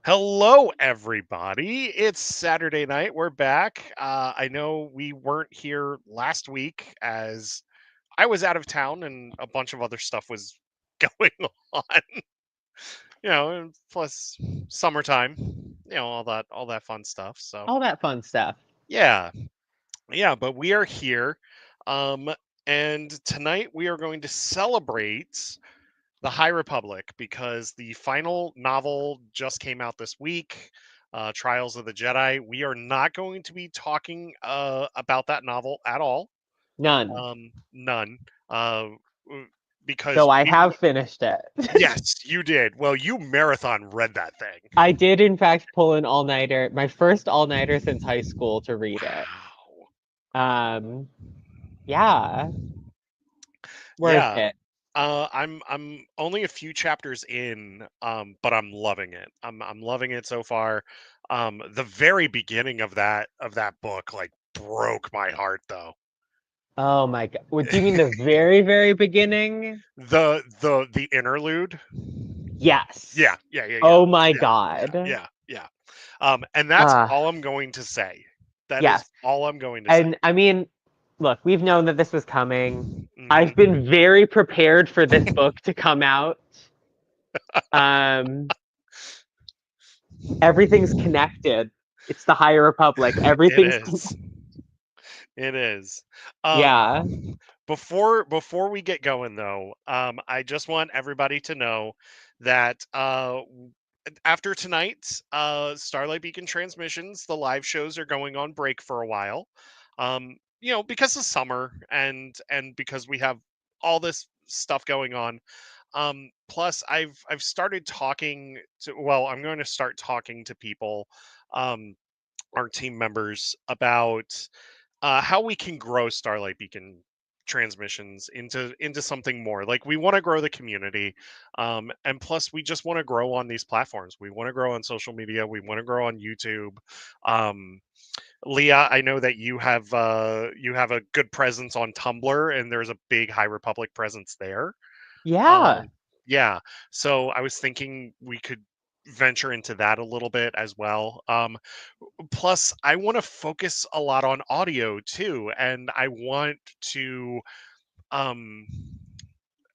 Hello, everybody. It's Saturday night. We're back. I know we weren't here last week as I was out of town and a bunch of other stuff was going on. And plus summertime. All that fun stuff. So All that fun stuff. yeah, yeah. But we are here, um, and tonight we are going to celebrate the High Republic because the final novel just came out this week, Trials of the Jedi. We are not going to be talking about that novel at all. None. None. Uh, because Though I have finished it. yes, you did. Well, you marathon read that I thing. did, in fact, pull an all-nighter, my first all-nighter since high school to read it. Wow. Um, yeah, worth Yeah. it. I'm only a few chapters in, but I'm loving it. I'm loving it so far. The very beginning of that book like broke my heart though. Oh my God. What, do you mean the very, very beginning? The interlude. Yeah, Yes. yeah, yeah, yeah, Oh my yeah, yeah, God. yeah, yeah. And that's Uh, all I'm going to say. That is yes. all I'm going to say. And I mean, look, we've known that this was coming. I've Hmm. been very prepared for this book to come out. Um, everything's connected. It's the High Republic. It Everything's is. It is. Um, yeah. before we get going though, I just want everybody to know that after tonight, Starlight Beacon Transmissions, the live shows are going on break for a while. Because of summer and because we have all this stuff going on. Plus I've started talking to well, I'm going to start talking to people, um, our team members about how we can grow Starlight Beacon transmissions into something more. Like we want to grow the community, and plus we just want to grow on these platforms. We want to grow on social media. We want to grow on YouTube. Um, Leah, I know that you have a good presence on Tumblr, and there's a big High Republic presence there. Yeah. Um, yeah, so I was thinking we could venture into that a little bit as well. Plus I want to focus a lot on audio too, and I want to um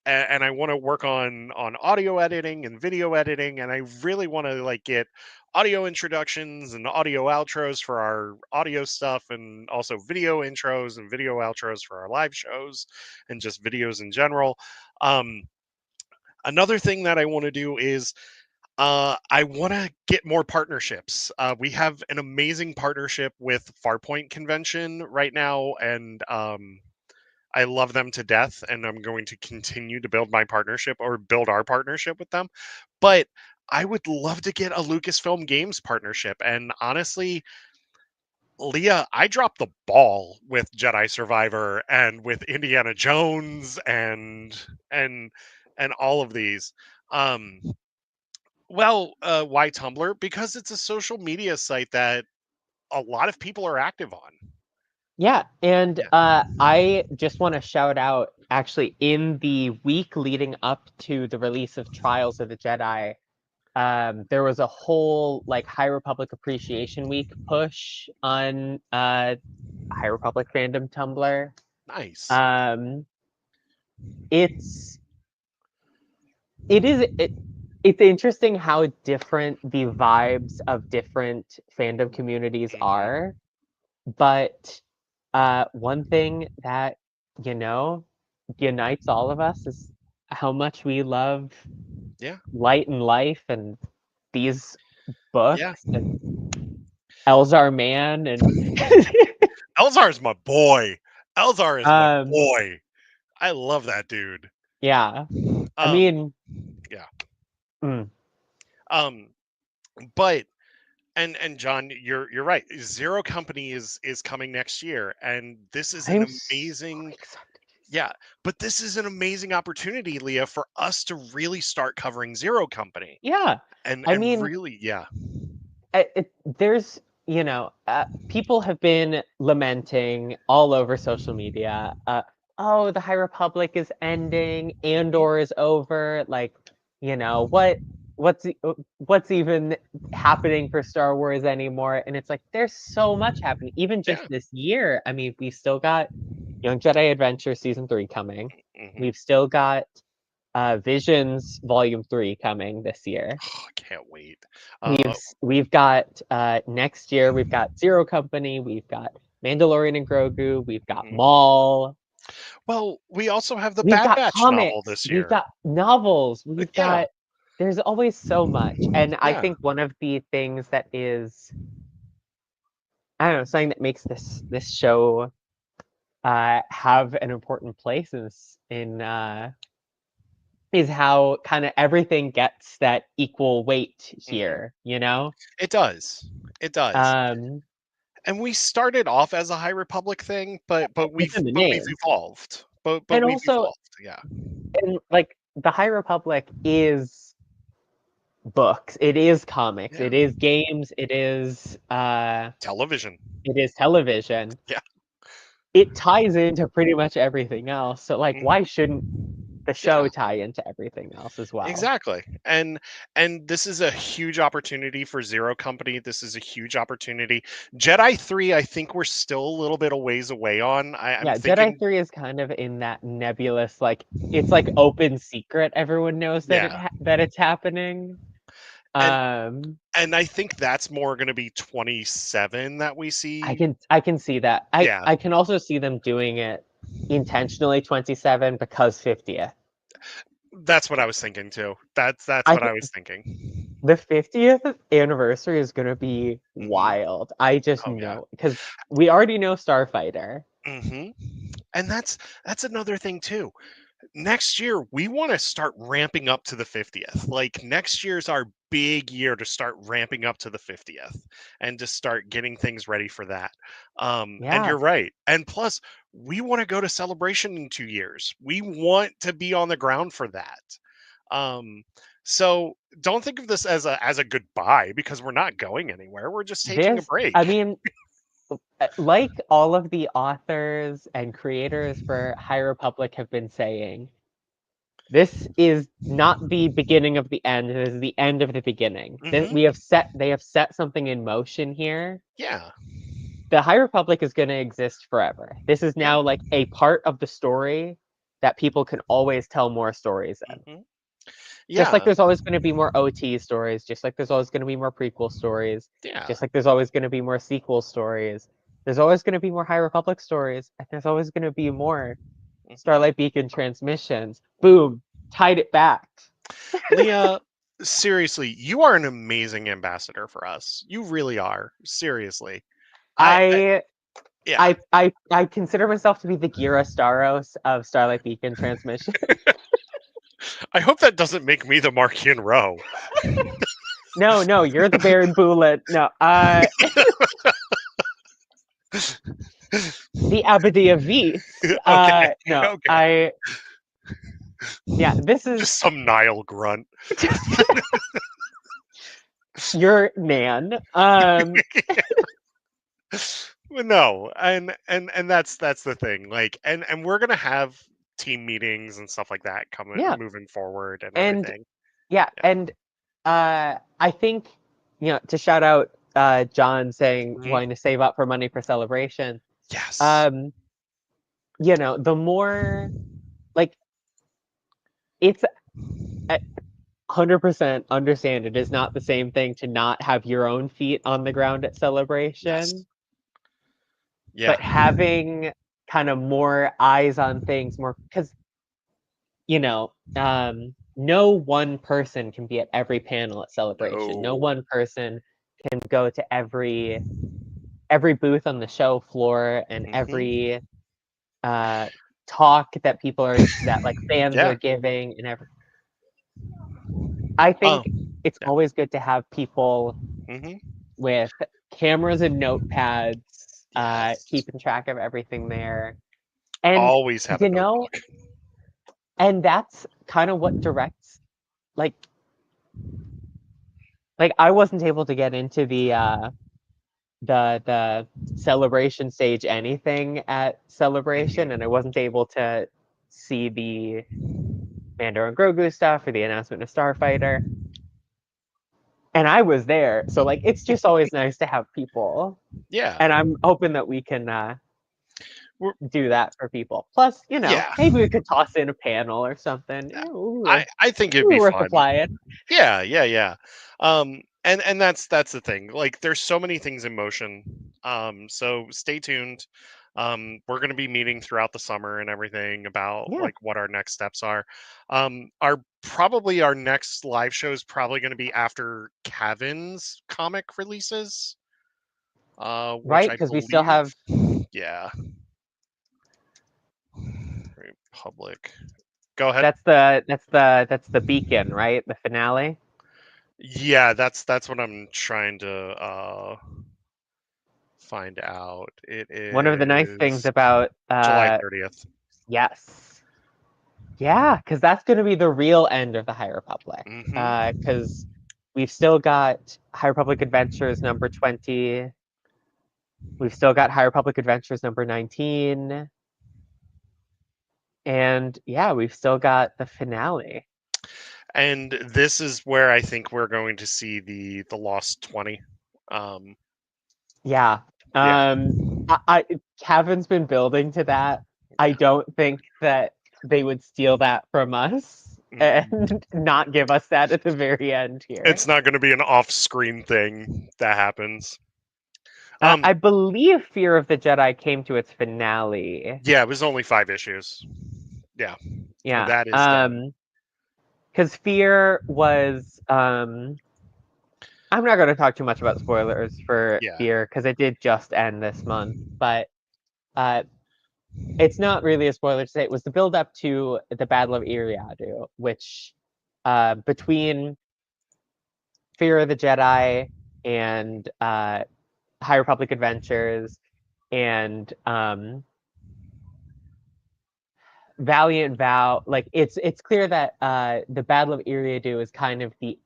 and I want to work on audio editing and video editing, and I really want to like get audio introductions and audio outros for our audio stuff, and also video intros and video outros for our live shows and just videos in general. um Another thing that I want to do is I want to get more partnerships. We have an amazing partnership with Farpoint Convention right now, and I love them to death. And I'm going to continue to build my partnership or build our partnership with them. But I would love to get a Lucasfilm Games partnership. And honestly, Leah, I dropped the ball with Jedi Survivor and with Indiana Jones and and all of these. Um, why Tumblr? Because it's a social media site that a lot of people are active on. Yeah. And Yeah. I just want to shout out actually in the week leading up to the release of Trials of the Jedi, there was a whole like High Republic Appreciation Week push on High Republic fandom Tumblr. Nice. Um, it's it is it, it's interesting how different the vibes of different fandom communities Hmm. are, but one thing that you know unites all of us is how much we love Yeah. light and life and these Yeah. books and Elzar Man and Elzar is my boy. Elzar is my um boy. I love that dude. yeah. I Um, mean, yeah. mm, Um, but and John, you're right. Zero Company is coming next year, and this is an I'm so amazing. excited. Yeah, but this is an amazing opportunity, Leah, for us to really start covering Zero Company. Yeah. And I and mean, really, yeah. there's, people have been lamenting all over social media. Oh, the High Republic is ending, Mhm. Andor is over. Like, what? what's even happening for Star Wars anymore? And it's like there's so much happening. Even just Yeah. this year, I mean, we've still got Young Jedi Adventure Season 3 coming. Hmm. We've still got Visions Volume 3 coming this year. Oh, I can't wait. We've we've got next year we've got Zero Company, we've got Mandalorian and Grogu, we've got Mhm. Maul, Well, we also have the we've Bad got Batch novel comics, this we've year. got novels, we've Yeah, got there's always so much. And I yeah. think one of the things that is I don't know, something that makes this show have an important place is how kind of everything gets that equal weight Hmm. here, you know? It does. It does. Um, And we started off as a High Republic thing, but it's we've in the but we've name. evolved. But And we've also, evolved. Yeah. and like the High Republic is books, it is comics, Yeah. it is games, Television. it is television. Yeah. It ties into pretty much everything else. So like Hmm. why shouldn't the Yeah. show tie into everything else as well? Exactly. And this is a huge opportunity for Zero Company. This is a huge opportunity. Jedi 3, I think we're still a little bit a ways away on. I'm Yeah, Jedi thinking, 3 is kind of in that nebulous, like it's like open secret. Everyone knows that yeah. that it's happening. And Um, and I think that's more gonna be 27 that we see. I can see that. Yeah. I can also see them doing it intentionally 27 because 50th. That's what I was thinking too. That's I what I think was thinking. the 50th anniversary is gonna be Mhm. wild. I just Oh, yeah. know because we already know Starfighter. Mhm. And that's another thing too. Next year we want to start ramping up to the 50th. Like next year's our big year to start ramping up to the 50th and to start getting things ready for that. And Yeah, you're right. And plus we want to go to Celebration in 2 years. We want to be on the ground for that. Um so don't think of this as a goodbye because we're not going anywhere. We're just taking a this, I break. mean, like all of the authors and creators for High Republic have been saying, this is not the beginning of the end. This is the end of the beginning. Mhm. They have set something in motion here. Yeah. The High Republic is going to exist forever. This is Yeah. now like a part of the story that people can always tell more stories in. Mhm. Just like Yeah. there's always going to be more OT stories, just like there's always going to be more prequel stories, Yeah. just like there's always going to be more sequel stories. There's always going to be more High Republic stories, and there's always going to be more Mhm. Starlight Beacon transmissions. Boom, tied it back. Leah, seriously, you are an amazing ambassador for us. You really are. Seriously. I I yeah. I consider myself to be the Gira Staros of Starlight Beacon transmission. I hope that doesn't make me the Markian Row. No, no, you're the Baron Bullet. No, the Abadia Vist. Okay. No, Okay. yeah, this is Just some Nile grunt. your Nan. Well, no, and that's the thing. Like, and we're gonna have team meetings and stuff like that coming Yeah, moving forward and and everything. yeah, Yeah. and I think to shout out John saying Mhm. wanting to save up for money for celebration. Yes. Um, the more like it's 100% understand it is not the same thing to not have your own feet on the ground at Yes. celebration, Yeah. but having kind of more eyes on things, more because no one person can be at every panel at celebration. No No. one person can go to every booth on the show floor and Mhm. every uh talk that that like fans are Yeah. giving and every I Oh. think it's Yeah. always good to have people Mhm. with cameras and notepads, Yes. keeping track of everything there. And Always have a you know, notebook. and that's kind of what directs like I wasn't able to get into the celebration stage anything at celebration, Mhm. and I wasn't able to see the Mando and Grogu stuff or the announcement of Starfighter. and I was there. So like it's just always nice to have people. Yeah. And I'm hoping that we can We're, do that for people. Plus, yeah. maybe we could toss in a panel or something. I think it'd We be were worth fun. applying. Yeah, yeah, yeah. And that's the thing. Like, there's so many things in motion. So stay tuned. We're gonna be meeting throughout the summer and everything about Yeah, like what our next steps are. Our next live show is probably gonna be after Kevin's comic releases. Which right. I Because we still believe, have yeah, Republic. Go ahead. that's the beacon, right? The finale. Yeah, that's what I'm trying to find out. It One of the nice things is about July 30th. yes, yeah, because that's going to be the real end of the High Republic. Mm-hmm. Because we've still got High Republic Adventures number 20. We've still got High Republic Adventures number 19. And yeah, we've still got the finale. And this is where I think we're going to see the Lost 20. Um, Yeah. yeah. Um, Kevin's been building to that. I don't think that they would steal that from us Mm-mm. and not give us that at the very end here. It's not going to be an off-screen thing that happens. Um, I believe Fear of the Jedi came to its finale. yeah, it was only 5 issues. Yeah, Yeah. that is done. Because Fear was I'm not going to talk too much about spoilers for Yeah, Fear because it did just end this month, but uh, it's not really a spoiler to say it was the build up to the Battle of Iriadu, which between Fear of the Jedi and High Republic Adventures and Valiant Vow, like it's clear that the Battle of Iriadu is kind of the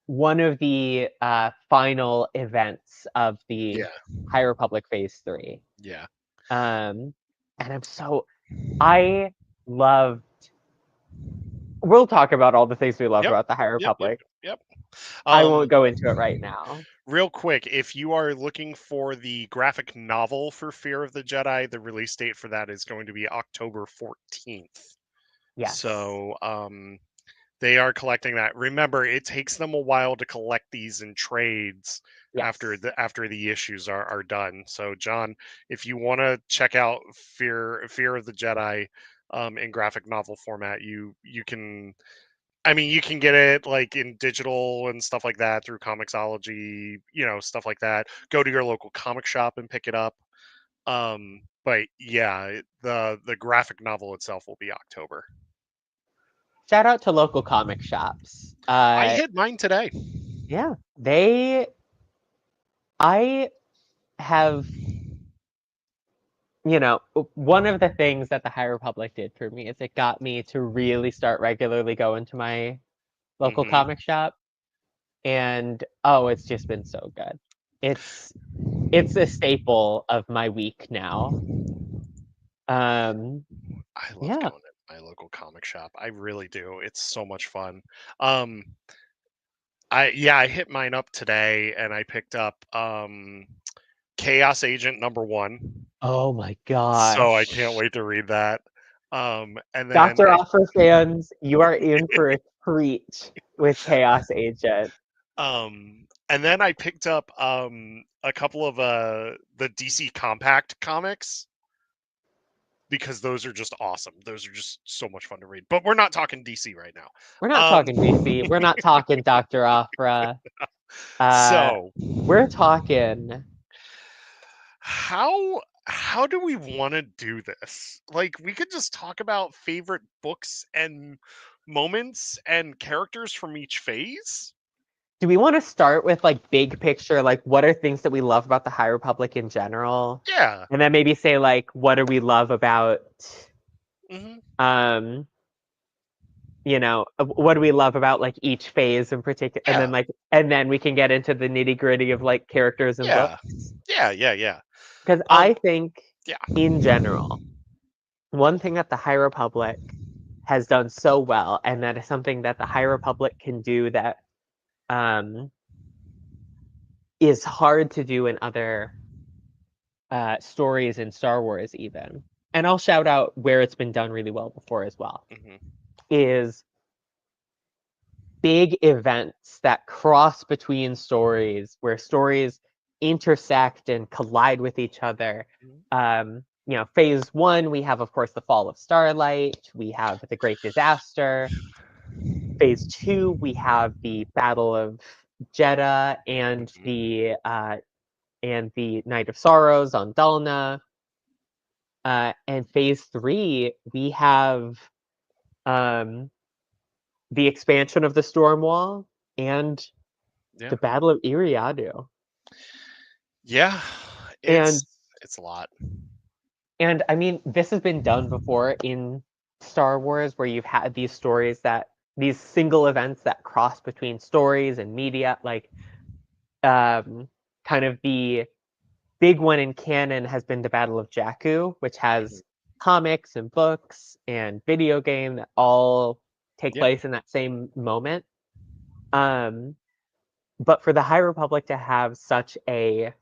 one of the final events of the yeah, High Republic Phase 3. yeah. And I loved, we'll talk about all the things we love Yep, about the High yep, yep, Republic. yep. I won't Um, go into it right now. Real quick, if you are looking for the graphic novel for Fear of the Jedi, the release date for that is going to be October 14th. Yes. So, they are collecting that. Remember, it takes them a while to collect these in trades after Yes. the issues are done. So, John, if you want to check out Fear of the Jedi in graphic novel format, you can. I mean, you can get it like in digital and stuff like that through Comixology, stuff like that. Go to your local comic shop and pick it up. But yeah, the graphic novel itself will be October. Shout out to local comic shops. I hit mine today. Yeah, I have, one of the things that the High Republic did for me is it got me to really start regularly going to my local Hmm. comic shop. And oh, it's just been so good. It's it's a staple of my week now. Um, I love yeah. going to my local comic shop. I really do. It's so much fun. Um, I hit mine up today and I picked up Chaos Agent #1. Oh my So I can't gosh. wait to read that. And then Dr. Offer fans, you are in for a treat with Chaos Agent. I picked up a couple of the DC Compact comics because those are just awesome. Those are just so much fun to read. But we're not talking DC right now. We're not Um talking DC. We're not talking Dr. Opera. Uh, so we're talking. how do we want to do this? Like, we could just talk about favorite books and moments and characters from each phase. Do we want to start with like big picture, like what are things that we love about the High Republic in general? Yeah. And then maybe say like what do we love about Hmm. um what do we love about like each phase in particular, and Yeah. then we can get into the nitty gritty of like characters and Yeah. books. Yeah. Yeah. Yeah. Because Um. I think Yeah. in general, one thing that the High Republic has done so well, and that is something that the High Republic can do that um, is hard to do in other stories in Star Wars, even. And I'll shout out where it's been done really well before as well. Hmm. Is big events that cross between stories, where stories intersect and collide with each other. Phase one, we have, of course, the fall of Starlight. We have the Great Disaster. Phase two, we have the Battle of Jeddah Hmm. and the Night of Sorrows on Dalna. And phase three, we have um, the expansion of the Storm Wall and Yeah. the Battle of Iriadu. Yeah. And It's a lot. and I mean, this has been done before in Star Wars, where you've had these single events that cross between stories and media, like um, kind of the big one in canon has been the Battle of Jakku, which Hmm. has comics and books and video game that all take Yeah. place in that same moment. Um, but for the High Republic to have such a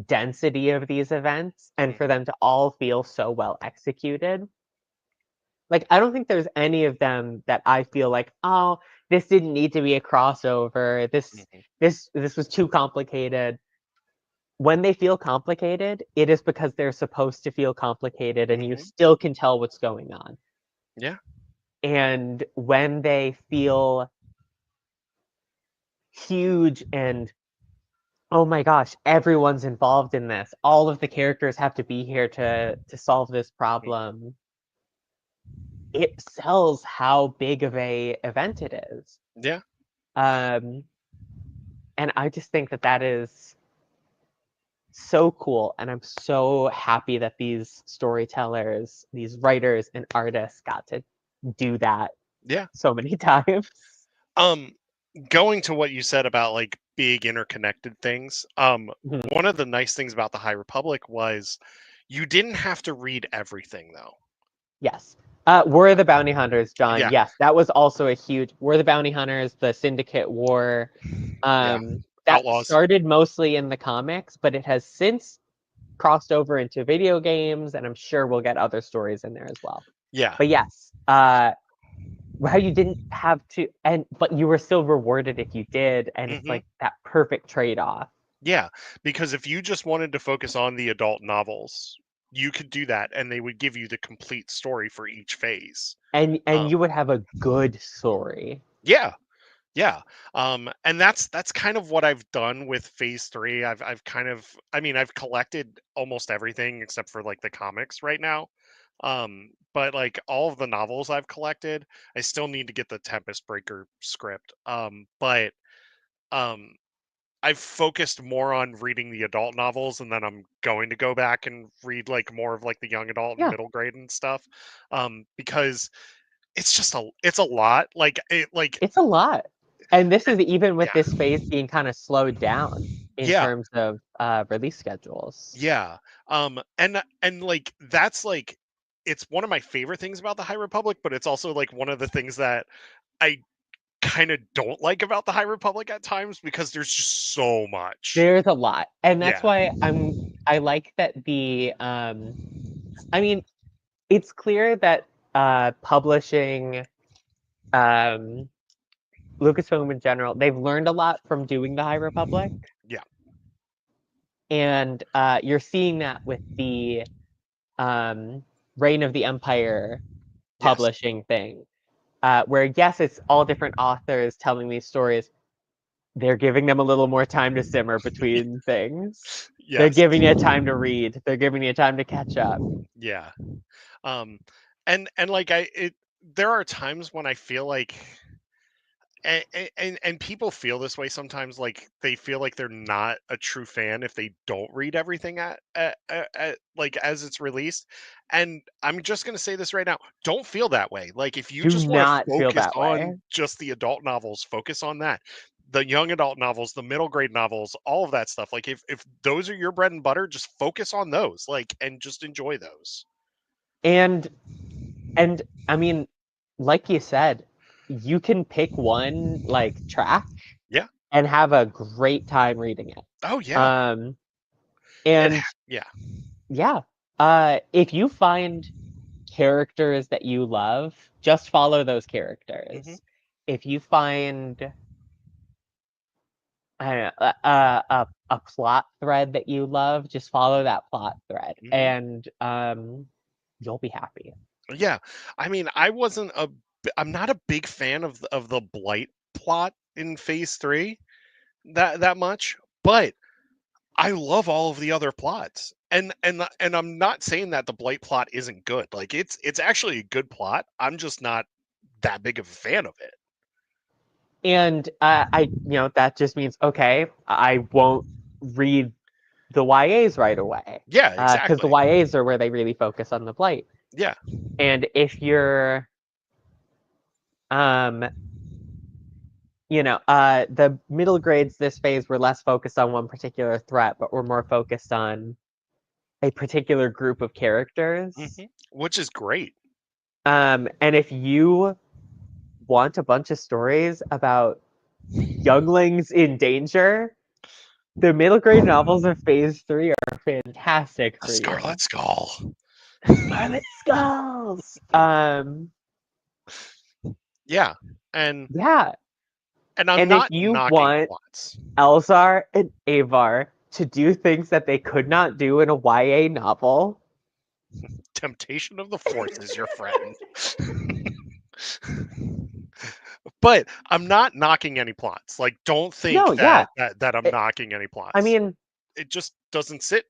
density of these events and for Hmm. them to all feel so well executed, like I don't think there's any of them that I feel like, oh, this didn't need to be a crossover. Hmm. This was too complicated. When they feel complicated, it is because they're supposed to feel complicated and you Hmm. still can tell what's going on. Yeah. And when they feel huge and oh my gosh, everyone's involved in this. All of the characters have to be here to solve this Mhm. problem. It sells how big of a event it is. Yeah. Um, and I just think that that is so cool. And I'm so happy that these storytellers, these writers and artists got to do that Yeah. so many times. Um, Going to what you said about like big interconnected things, Mhm. one of the nice things about the High Republic was you didn't have to read everything though. Yes. War of the Bounty Hunters, John. Yeah. Yes, that was also a huge War of the Bounty Hunters, the Syndicate War. Yeah. That Outlaws. started mostly in the comics, but it has since crossed over into video games, and I'm sure we'll get other stories in there as well. Yeah. But yes, how you didn't have to, and but you were still rewarded if you did, and it's Hmm. like that perfect trade-off. Yeah. Because if you just wanted to focus on the adult novels, you could do that and they would give you the complete story for each phase. And Um, you would have a good story. yeah. Yeah. And that's kind of what I've done with phase three. I've kind of, I mean, I've collected almost everything except for like the comics right now. But like all of the novels I've collected, I still need to get the Tempest Breaker script. But um I've focused more on reading the adult novels, and then I'm going to go back and read like more of like the young adult and Yeah, middle grade and stuff. Because it's a lot. it's a lot. And this is even with Yeah. this phase being kind of slowed down in Yeah. terms of release schedules. Yeah. And like that's like it's one of my favorite things about the High Republic, but it's also like one of the things that I kind of don't like about the High Republic at times because there's just so much. There's a lot. And that's Yeah. why I like that I mean, it's clear that publishing um Lucasfilm in general, they've learned a lot from doing the High Republic. Yeah. And you're seeing that with the um, Reign of the Empire Yes. publishing thing, where yes, it's all different authors telling these stories. They're giving them a little more time to simmer between things. They're Yes. giving you time to read. They're giving you time to catch up. Yeah. Um and like there are times when I feel like and people feel this way sometimes, like they feel like they're not a true fan if they don't read everything like as it's released. And I'm just going to say this right now, don't feel that way. Like if you Do just want to not feel focus that on way. just the adult novels, focus on that. The young adult novels, the middle grade novels, all of that stuff, like if those are your bread and butter, just focus on those, like, and just enjoy those. And and I mean, like you said, you can pick one like track and have a great time reading it. Oh yeah. Um, It and yeah. yeah, if you find characters that you love, just follow those Hmm. characters. If you find a plot thread that you love, just follow that plot thread, Hmm. and you'll be happy. Yeah. I mean, I'm not a big fan of the blight plot in phase 3 that much, but I love all of the other plots. And I'm not saying that the blight plot isn't good. Like it's actually a good plot. I'm just not that big of a fan of it. And that just means okay, I won't read the YAs right away, Yeah, because the exactly. YAs are where they really focus on the blight. Yeah. And if you're um the middle grades this phase were less focused on one particular threat, but were more focused on a particular group of characters. Hmm. Which is great. And if you want a bunch of stories about younglings in danger, the middle grade novels of phase 3 are fantastic A for you. Scarlet Skull. Scarlet Skulls. Yeah. And Yeah. and I'm And if not you knocking want plots. Elzar and Avar to do things that they could not do in a YA novel, Temptation of the Force is your friend. But I'm not knocking any plots. Like, don't no, think yeah. that I'm It- knocking any I plots. mean, It just doesn't sit.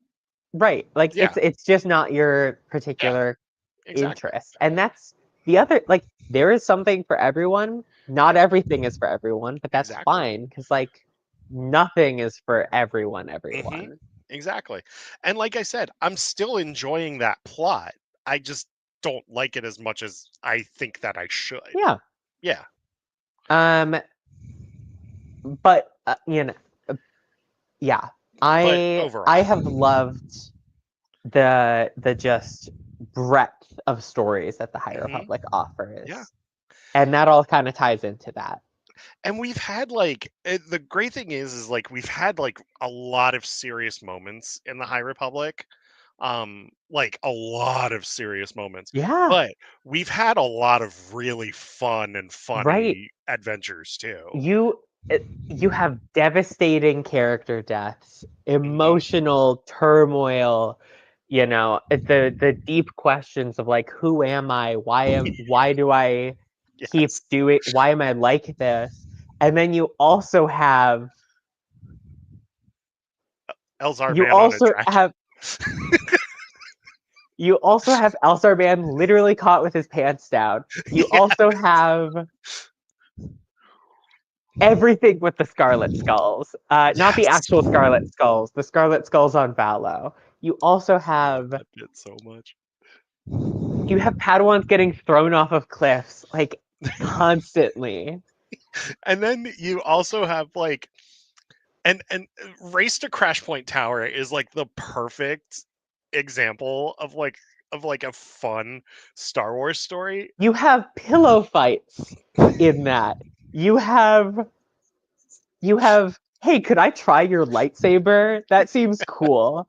right. Like Yeah, it's just not your yeah, particular exactly, interest. And that's the other, like, there is something for everyone. Not everything is for everyone, but that's exactly. fine because, like, nothing is for everyone, Hmm. everyone. Exactly. And like I said, I'm still enjoying that plot. I just don't like it as much as I think that I should. Yeah. Yeah, Um, but uh, yeah. but I overall, have loved the just breadth of stories that the High hmm, Republic yeah. offers. And that all kind of ties into that. And we've had like the great thing is like we've had like a lot of serious moments in the High Republic, like a lot of serious moments, Yeah, but we've had a lot of really fun and right. funny adventures too. You have devastating character deaths, Hmm. emotional turmoil, the deep questions of, like, who am I? Why do I keep Yes. doing why am I like this? And then Elzar you Man on a also dragon. have you also have Elsar Man literally caught with his pants down. You Yeah. also have everything with the Scarlet Skulls. Not the Yes. actual Scarlet Skulls, the Scarlet Skulls on Valo. You also I love have that bit so much. you have Padawans getting thrown off of cliffs like constantly. And then you also have like and Race to Crash Point Tower is like the perfect example of like a fun Star Wars story. You have pillow fights in that. You have you have hey, could I try your lightsaber? That seems cool.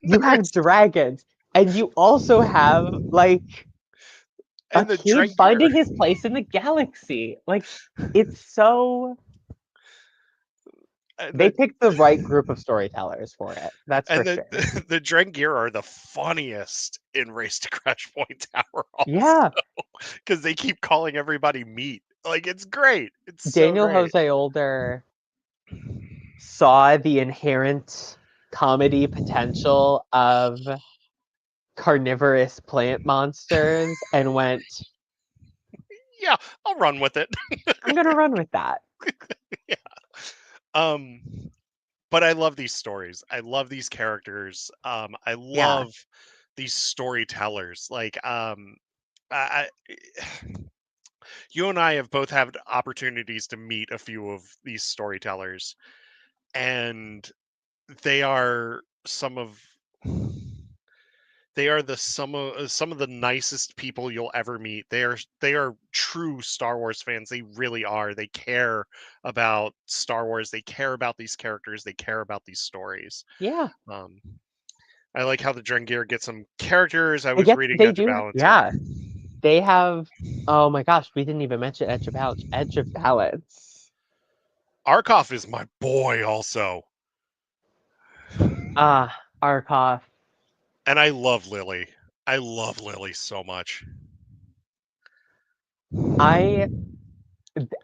You have There's dragons, and you also have, like, a and the kid Drengir finding his place in the galaxy. Like, it's so and they picked the right group of storytellers for it. That's for the sure. the Drengir are the funniest in Race to Crash Point Tower also Yeah. because they keep calling everybody meat. Like it's great. It's so Daniel great. Jose Older saw the inherent comedy potential of carnivorous plant monsters and went, Yeah, I'll run with it. I'm gonna run with that. Yeah. Um but I love these stories. I love these characters. I Yeah. love these storytellers. Like, I, you and I have both had opportunities to meet a few of these storytellers, and they are some of They are some of the nicest people you'll ever meet. They are true Star Wars fans. They really are. They care about Star Wars. They care about these characters. They care about these stories. Yeah, Um, I like how the Drengir get some characters. I was reading they Edge of do. Balance. Yeah, Yeah, they have. Oh my gosh, we didn't even mention Edge of Balance. Edge of Balance. Arkoff is my boy also, Arkoff. and I love Lily. I love Lily so much. I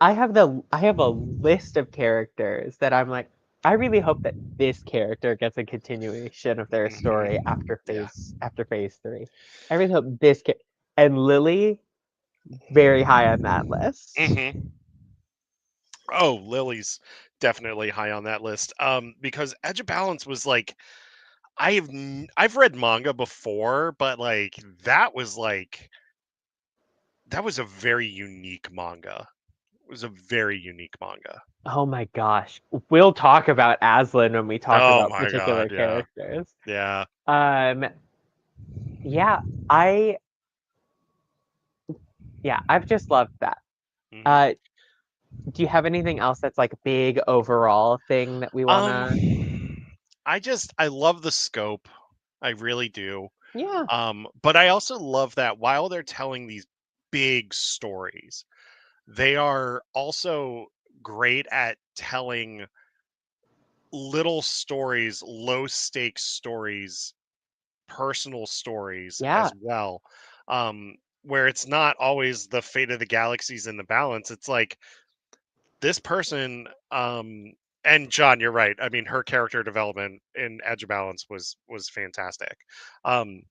I have a list of characters that I'm like, I really hope that this character gets a continuation of their story Hmm. Yeah. after phase three. I really hope and Lily very high on that list. Hmm. Oh, Lily's definitely high on that list. Because Edge of Balance was like I've read manga before, but that was a very unique manga. It was a very unique manga. Oh my gosh. We'll talk about Aslan when we talk Oh about my god, particular yeah. characters. Yeah. Um yeah, I I've just loved that. Mhm. Uh do you have anything else that's like a big overall thing that we wanna I love the scope. I really do. Yeah, But I also love that while they're telling these big stories, they are also great at telling little stories, low stakes stories, personal stories yeah, as well. Where it's not always the fate of the galaxies in the balance. It's like this person, and John, you're right. I mean, her character development in Edge of Balance was fantastic. Um,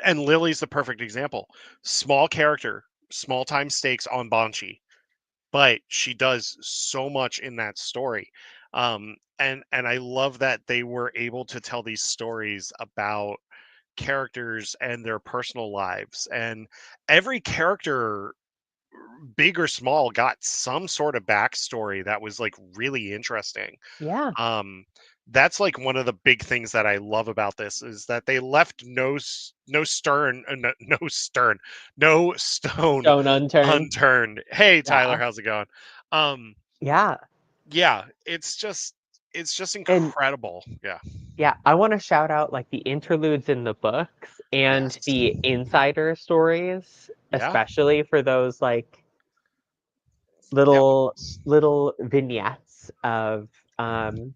and Lily's the perfect example. Small character, small time stakes on Banshee, but she does so much in that story. And I love that they were able to tell these stories about characters and their personal lives, and every character, big or small, got some sort of backstory that was like really interesting. yeah. um that's like one of the big things that I love about this is that they left no stern no stern no stone Stone unturned. unturned. Hey Tyler, Yeah. how's it going? um Yeah. yeah, it's just And incredible. Yeah. yeah, I want to shout out like the interludes in the books and Yes. the insider stories, Yeah. especially for those like Yep. little vignettes of um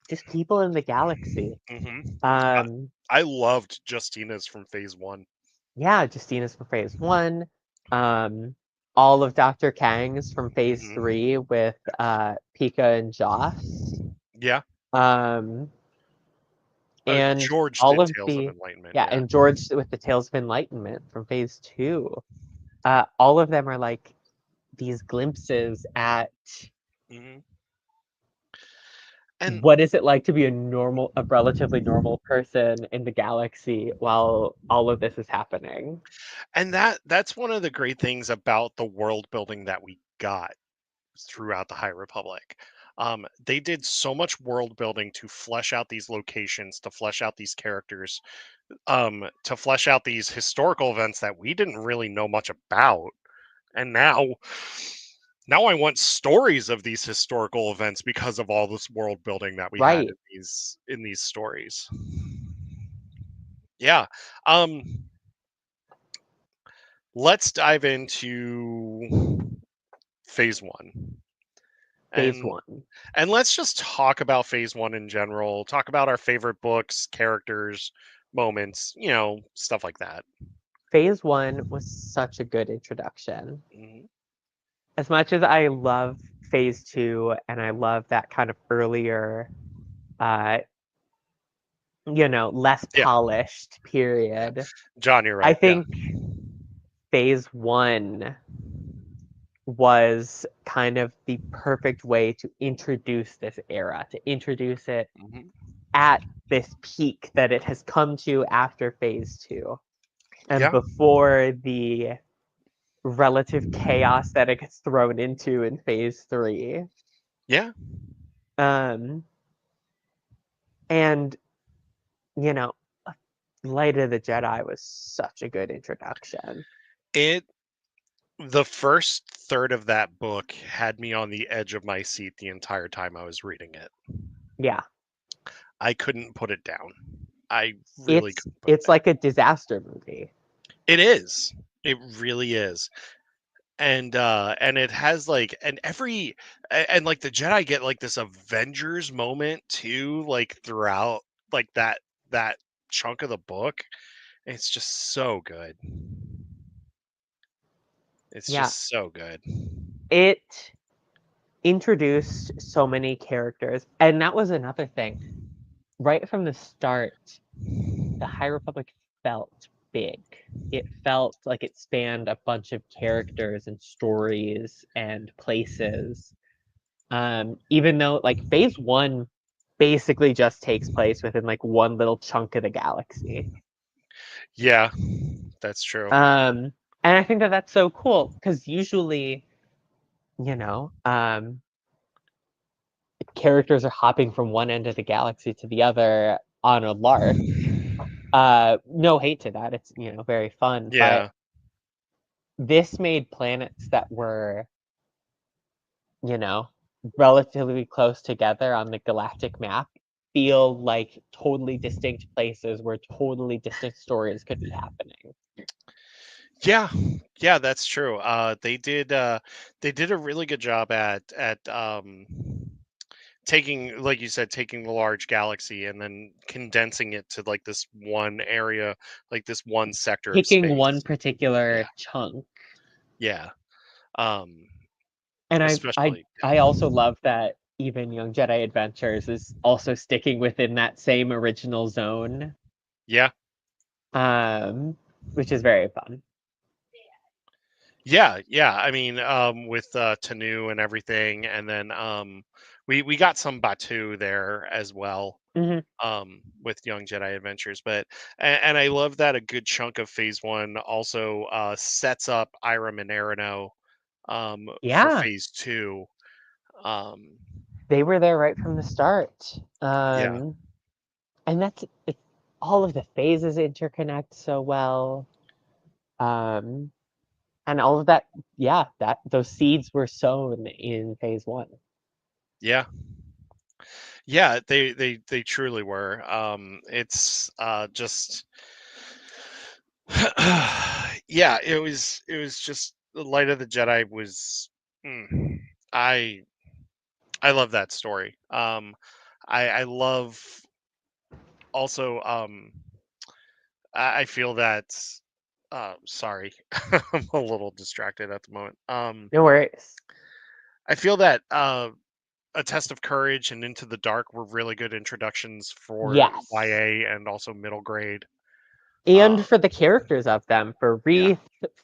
just people in the galaxy. Hmm. Um I loved Justina's from phase one. yeah, Justina's from phase one. Um all of Dr. Kang's from phase Hmm. three with Pika and Joss. Yeah. Um and George all did of Tales of the Enlightenment. yeah, Yeah. and George with the Tales of Enlightenment from phase two. All of them are like these glimpses at Hmm. And what is it like to be a relatively normal person in the galaxy while all of this is happening. that's one of the great things about the world building that we got throughout the High Republic. They did so much world building to flesh out these locations, to flesh out these characters, to flesh out these historical events that we didn't really know much about. And now I want stories of these historical events because of all this world building that we had Right. in these stories. Yeah. Um, let's dive into phase one. Phase And one. and let's just talk about phase one in general. Talk about our favorite books, characters, moments, stuff like that. Phase one was such a good introduction. Mhm. As much as I love phase two and I love that kind of earlier, uh, less Yeah, polished yeah. period, John, you're I right. Yeah. think phase one was kind of the perfect way to introduce this era, to introduce it Mhm. at this peak that it has come to after phase two and Yeah. before the relative chaos that it gets thrown into in phase three. Yeah. Um, and, you know, Light of the Jedi was such a good introduction. It the first third of that book had me on the edge of my seat the entire time I was reading it. Yeah. I couldn't put it down. I really It's couldn't put it it's down. like a disaster movie. It is. It really is. And it has like and every and like the Jedi get like this Avengers moment too, like throughout like that chunk of the book. It's just so good. It's Yeah. just so good. It introduced so many characters. And that was another thing. Right from the start, the High Republic felt big. It felt like it spanned a bunch of characters and stories and places. Even though like phase one basically just takes place within like one little chunk of the galaxy. Yeah, that's true. And I think that that's so cool because usually, you know, characters are hopping from one end of the galaxy to the other on a lark. No hate to that. It's, very fun, but Yeah. this made planets that were, you know, relatively close together on the galactic map feel like totally distinct places where totally distinct stories could be happening. Yeah. Yeah, that's true. They did a really good job at taking, like you said, taking the large galaxy and then condensing it to like this one area, like this one sector of Picking one space. Yeah. particular chunk. Yeah. Um And especially I also love that even Young Jedi Adventures is also sticking within that same original zone, yeah. um, which is very fun. Yeah, yeah. I mean, with Tanu and everything, and then we got some Batu there as well, Hmm. with Young Jedi Adventures. But and I love that a good chunk of Phase One also sets up Ira Minerino for Yeah, Phase Two. Um, they were there right from the start. yeah, And all of the phases interconnect so well. Um, and all of that, yeah, that those seeds were sown in phase one. yeah, yeah. They truly were. It's just yeah, it was just the Light of the Jedi was mm, I I love that story. I love also I feel that sorry, I'm a little distracted at the moment. No worries. I feel that A Test of Courage and Into the Dark were really good introductions for Yes. YA and also middle grade. And Um, for the characters of them, for yeah, Wreath,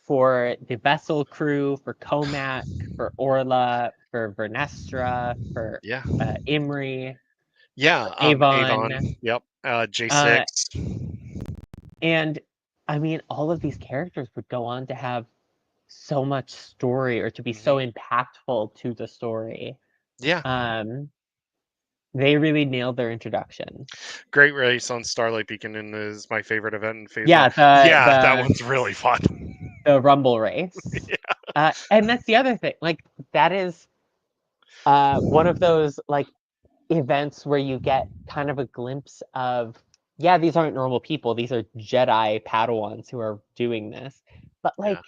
for the vessel crew, for Comac, for Orla, for Vernestra, for yeah, Imri, yeah. for Avon. Avon, yep. Uh, J6. and I mean, all of these characters would go on to have so much story or to be so Hmm. impactful to the story. Yeah, Um, they really nailed their introduction. Great Race on Starlight Beacon is my favorite event in Phase One. Yeah, the Yeah, that the one's really fun. the Rumble race. Yeah. And that's the other thing. Like that is one of those like events where you get kind of a glimpse of, yeah, these aren't normal people. These are Jedi Padawans who are doing this. But Yeah. like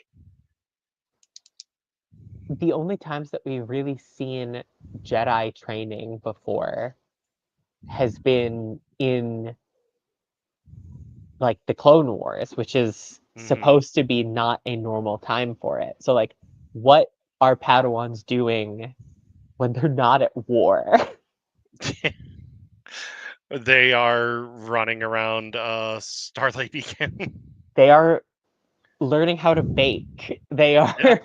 the only times that we've really seen Jedi training before has been in like the Clone Wars, which is Hmm. supposed to be not a normal time for it. So like what are Padawans doing when they're not at war? They are running around Starlight Beacon. They are learning how to bake. They are Yeah.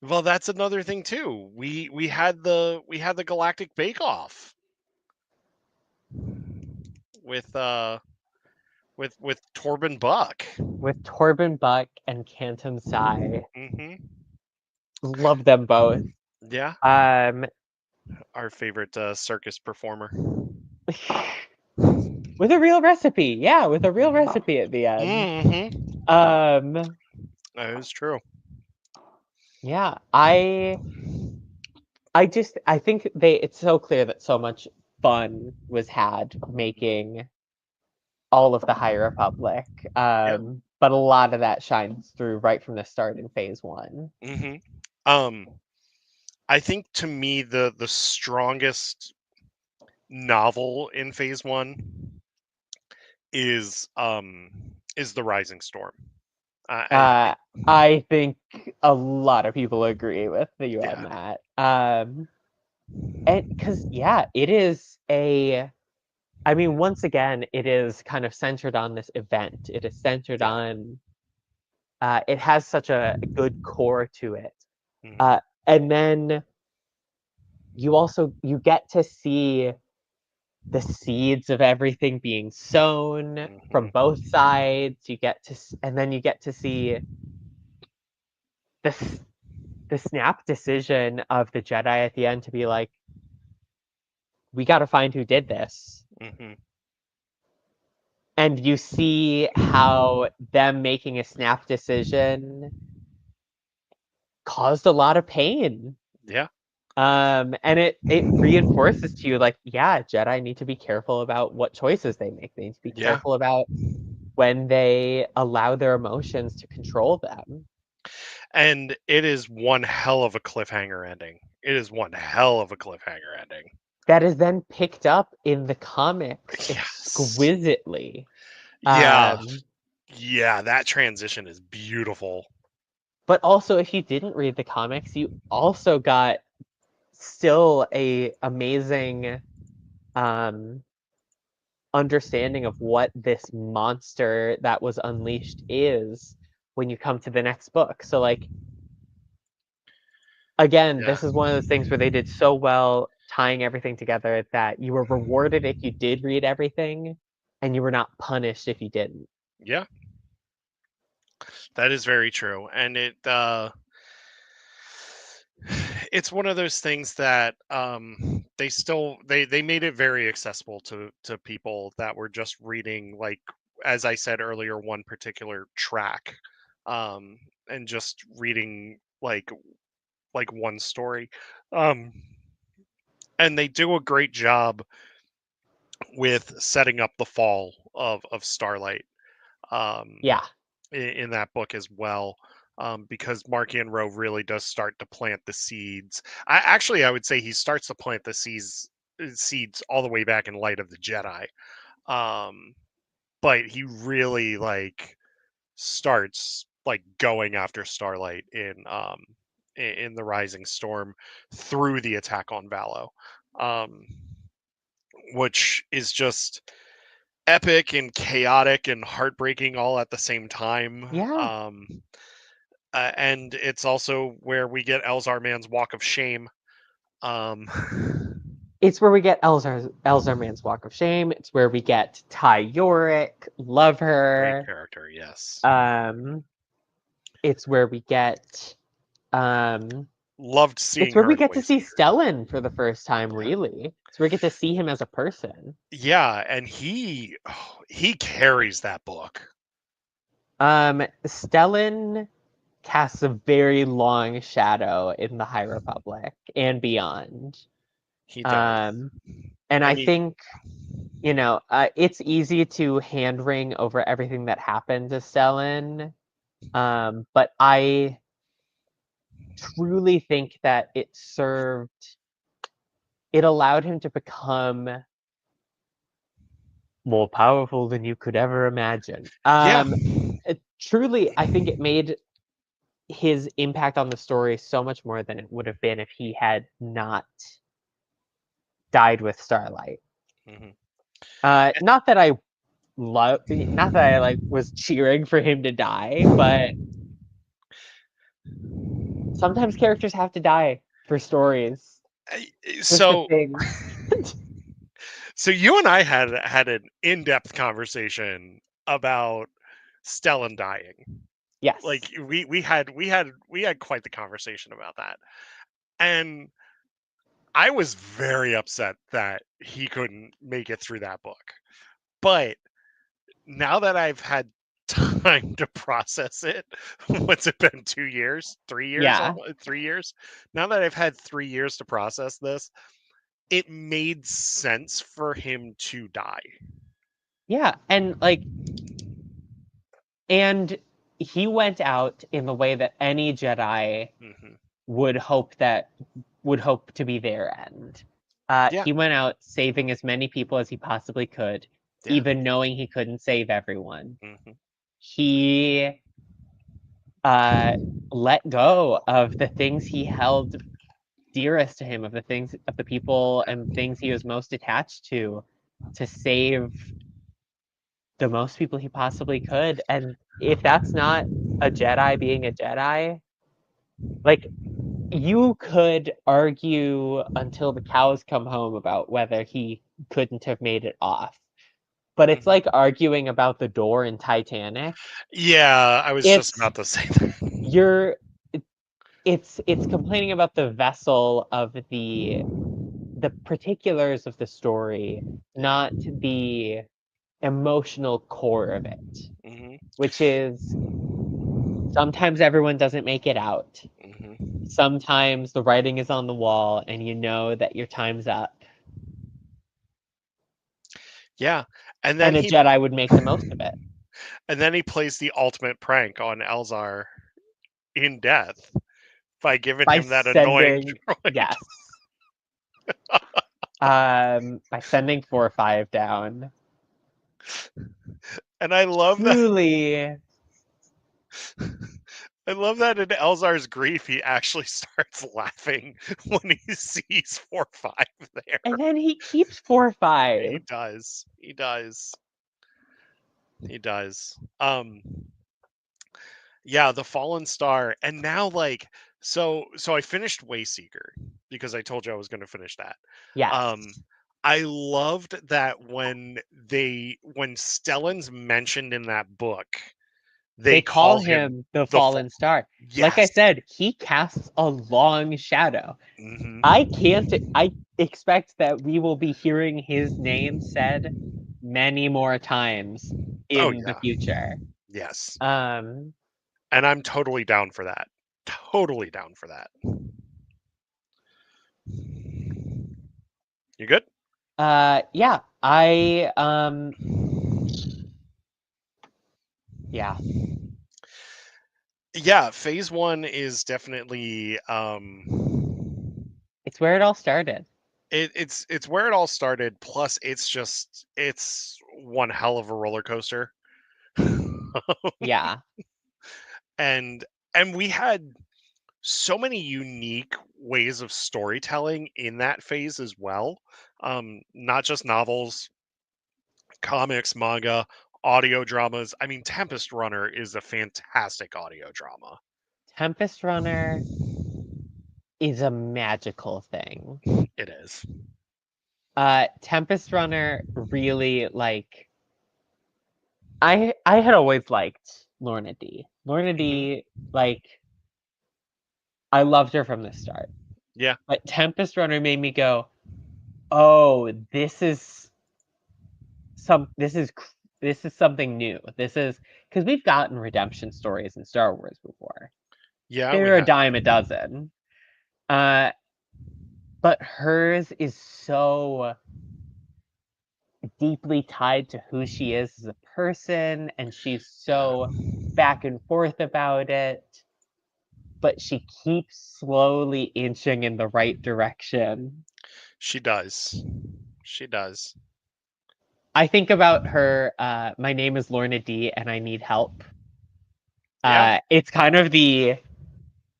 Well, that's another thing too. We had the Galactic Bake Off with with Torben Buck. with Torben Buck and Cantum Sai. Hmm. Love them both. Yeah, Um, our favorite circus performer. with a real recipe. Yeah, with a real Mhm. recipe at the end. Mhm. Um, That is true. yeah, I think it's so clear that so much fun was had making all of the High Republic. Yeah. But a lot of that shines through right from the start in phase one. Mhm. Um, I think to me the strongest novel in phase one is the Rising Storm. I Uh, I think a lot of people agree with you on yeah, that. And because yeah, it is a. I mean, once again, it is kind of centered on this event. It is centered yeah. on. It has such a good core to it, Mhm. uh, and then you get to see the seeds of everything being sown from Mhm. both sides. And then you get to see the the snap decision of the Jedi at the end to be like, we got to find who did this. Mhm. And you see how them making a snap decision caused a lot of pain. Yeah. And it reinforces to you like, yeah, Jedi need to be careful about what choices they make. They need to be Yeah. careful about when they allow their emotions to control them. And it is one hell of a cliffhanger ending. It is one hell of a cliffhanger ending. That is then picked up in the comics Yes. exquisitely. Yeah. Um, Yeah, that transition is beautiful. but also, if you didn't read the comics, you also got still a amazing um, understanding of what this monster that was unleashed is when you come to the next book. So, like, again, Yeah. this is one of those things where they did so well tying everything together that you were rewarded if you did read everything, and you were not punished if you didn't. Yeah, that is very true. And it's one of those things that they still they made it very accessible to people that were just reading, like as I said earlier, one particular track, um and just reading like one story. um and they do a great job with setting up the fall of Starlight, um Yeah, in that book as well, because Mark Rowe really does start to plant the seeds. I would say he starts to plant the seeds all the way back in Light of the Jedi, um, but he really like starts like going after Starlight in the Rising Storm through the attack on Valo, um, which is just epic and chaotic and heartbreaking all at the same time. yeah. And it's also where we get Elzar Man's Walk of Shame. Um, It's where we get Elzar Man's Walk of Shame. It's where we get Ty Yorick, love great her. character, yes. Um, it's where we get um, Loved it's seeing where her we in get to see Wasteater. Stellan for the first time, Yeah, really. It's where we get to see him as a person. yeah, and he carries that book. Stellan casts a very long shadow in the High Republic and beyond. He does. Um, and I I mean, think, it's easy to hand wring over everything that happened to Stellan. But I truly think that it allowed him to become more powerful than you could ever imagine. yeah, Truly, I think it made his impact on the story so much more than it would have been if he had not died with Starlight. mhm. Not that I not that I like was cheering for him to die, but sometimes characters have to die for stories. Just a So, thing. so you and I had an in-depth conversation about Stellan dying. Like Yes. we had quite the conversation about that, and I was very upset that he couldn't make it through that book. But now that I've had time to process it, what's it been? 2 years, 3 years, Yeah. almost 3 years. Now that I've had 3 years to process this, it made sense for him to die. Yeah. And he went out in the way that any Jedi Hmm. would hope to be their end. Yeah, He went out saving as many people as he possibly could, yeah. even knowing he couldn't save everyone. Hmm. He uh, let go of the things he held dearest to him, of the people and things he was most attached to save the most people he possibly could. And if that's not a Jedi being a Jedi, like you could argue until the cows come home about whether he couldn't have made it off. But it's Hmm. like arguing about the door in Titanic. Yeah, I was just It's about to say that. you're it's complaining about the vessel of the particulars of the story, Yeah. not the emotional core of it, Hmm. which is sometimes everyone doesn't make it out. Hmm. Sometimes the writing is on the wall and you know that your time's up. Yeah, and then And a he Jedi would make the most of it and then he plays the ultimate prank on Elzar in death by giving by him that annoying sending, droid. yes, by sending 4-5 down. And I love that. Truly. I love that in Elzar's grief, he actually starts laughing when he sees 4-5 there. And then he keeps 4-5. He does. He does. He does. Yeah, the Fallen Star, and now so I finished Wayseeker because I told you I was going to finish that. Um, Yes. I loved that when Stellan's mentioned in that book, They they call call him him the the Fall. Fallen Star. Like I Yes. said, he casts a long shadow. I Hmm. can't, I expect that we will be hearing his name said many more times Oh in the yeah. future. Yes. Um, And I'm totally down for that. Totally down for that. You good? yeah, yeah, Yeah, phase one is definitely it's where it all started. it's where it all started, plus it's one hell of a roller coaster. Yeah. and and we had so many unique ways of storytelling in that phase as well. Not just novels, comics, manga, audio dramas. I mean, Tempest Runner is a fantastic audio drama. Tempest Runner is a magical thing. It is. Tempest Runner really I had always liked Lorna D. Lorna Hmm. D, like I loved her from the start. Yeah, But Tempest Runner made me go, "Oh, some this is cr- this is something new. This is because we've gotten redemption stories in Star Wars before. yeah, we They're a have. dime a dozen. Uh, but hers is so deeply tied to who she is as a person, and she's Yeah, so back and forth about it, but she keeps slowly inching in the right direction. she does. She does. I think about her, my name is Lorna D and I need help. Yeah, It's kind of the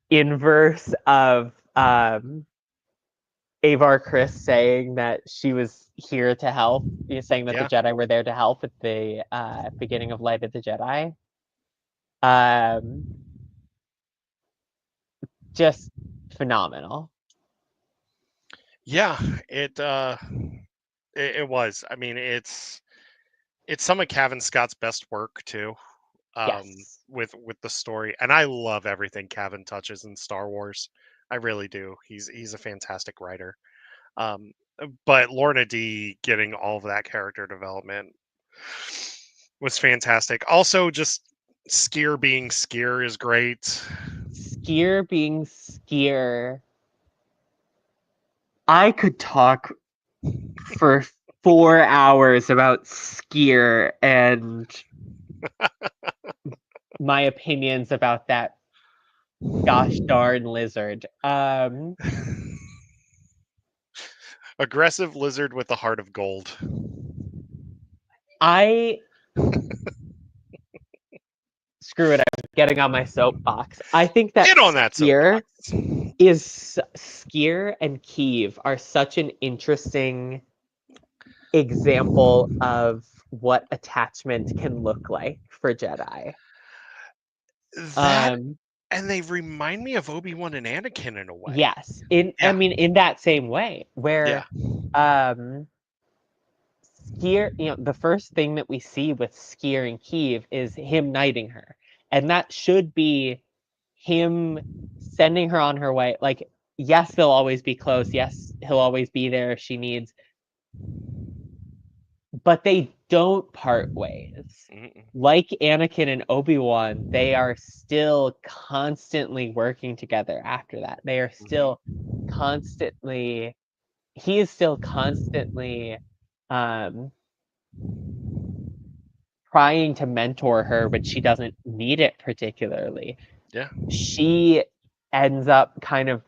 inverse of Avar Chris saying that she was here to help, saying that the yeah, Jedi were there to help at the beginning of Light of the Jedi. Um, just phenomenal. yeah. It was. I mean, it's some of Cavan Scott's best work too. Yes. With the story, and I love everything Cavan touches in Star Wars. I really do. He's a fantastic writer. Um, but Lorna D getting all of that character development. was fantastic. Also, just Skier being Skier is great. Skier being Skier. I could talk for 4 hours about Skier and my opinions about that gosh darn lizard. Aggressive lizard with a heart of gold. I screw it. I'm getting on my soapbox. I think that Get on that soapbox. Skier and Kiev are such an interesting example of what attachment can look like for Jedi. That Um, and they remind me of Obi-Wan and Anakin in a way. yes, in I Yeah. mean in that same way, Yeah. where Skier, the first thing that we see with Skier and Kiev is him knighting her. And that should be him sending her on her way. Like, yes, they'll always be close. Yes, he'll always be there if she needs, but they don't part ways. Mm-mm. Like Anakin and Obi-Wan, they are still constantly working together after that. They are still Mhm. constantly, he is still constantly um trying to mentor her, but she doesn't need it particularly. Yeah. She ends up kind of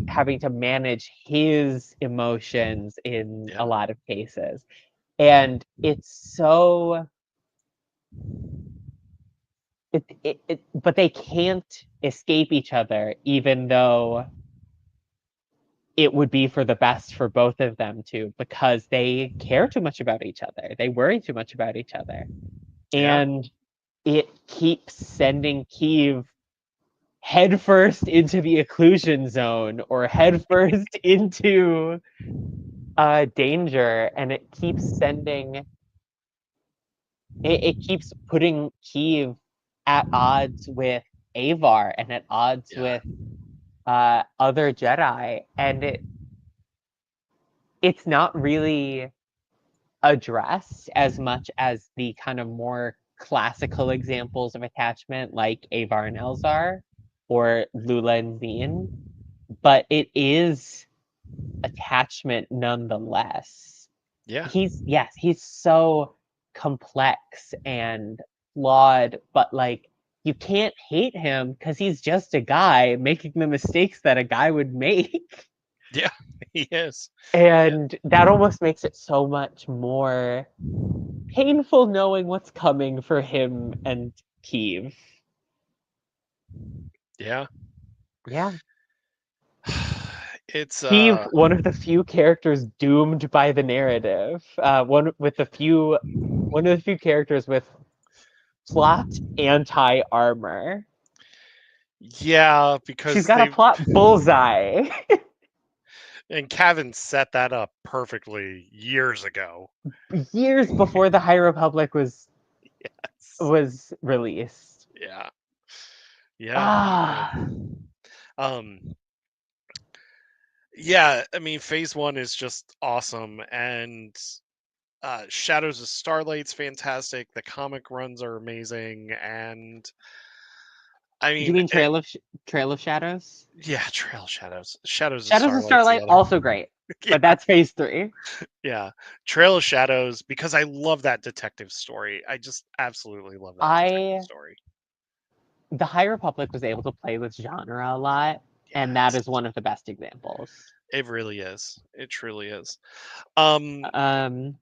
having to manage his emotions in Yeah. a lot of cases. And it's so but they can't escape each other, even though it would be for the best for both of them too, because they care too much about each other. They worry too much about each other. Yeah. And it keeps sending Kiev headfirst into the occlusion zone or headfirst into danger, and it keeps putting Kiev at odds with Avar and at odds Yeah. with other Jedi, and it's not really addressed as much as the kind of more classical examples of attachment like Avar and Elzar or Lula and Zine, but it is attachment nonetheless. Yeah. He's so complex and flawed, but like you can't hate him because he's just a guy making the mistakes that a guy would make. Yeah. He is. Yeah. And that almost makes it so much more painful knowing what's coming for him and Kiev. Yeah. Yeah. It's Kiev, one of the few characters doomed by the narrative. One of the few characters with plot anti armor. yeah, She's because got a they plot bullseye. and Kevin set that up perfectly years ago. Years before the High Republic Yes. was released. Yeah. Yeah, he did. Ah, Um yeah, I mean phase 1 is just awesome, and Shadows of Starlight's fantastic. The comic runs are amazing, and I you mean, mean Trail of Shadows? yeah, Trail Shadows. Shadows of Shadows of Starlight's the Starlight other. also great, but Yeah, that's phase 3. yeah. Trail of Shadows, because I love that detective story. I just absolutely love that detective I story. The High Republic was able to play with genre a lot, and that Yes, is one of the best examples. it really is. It truly is. Um, Um,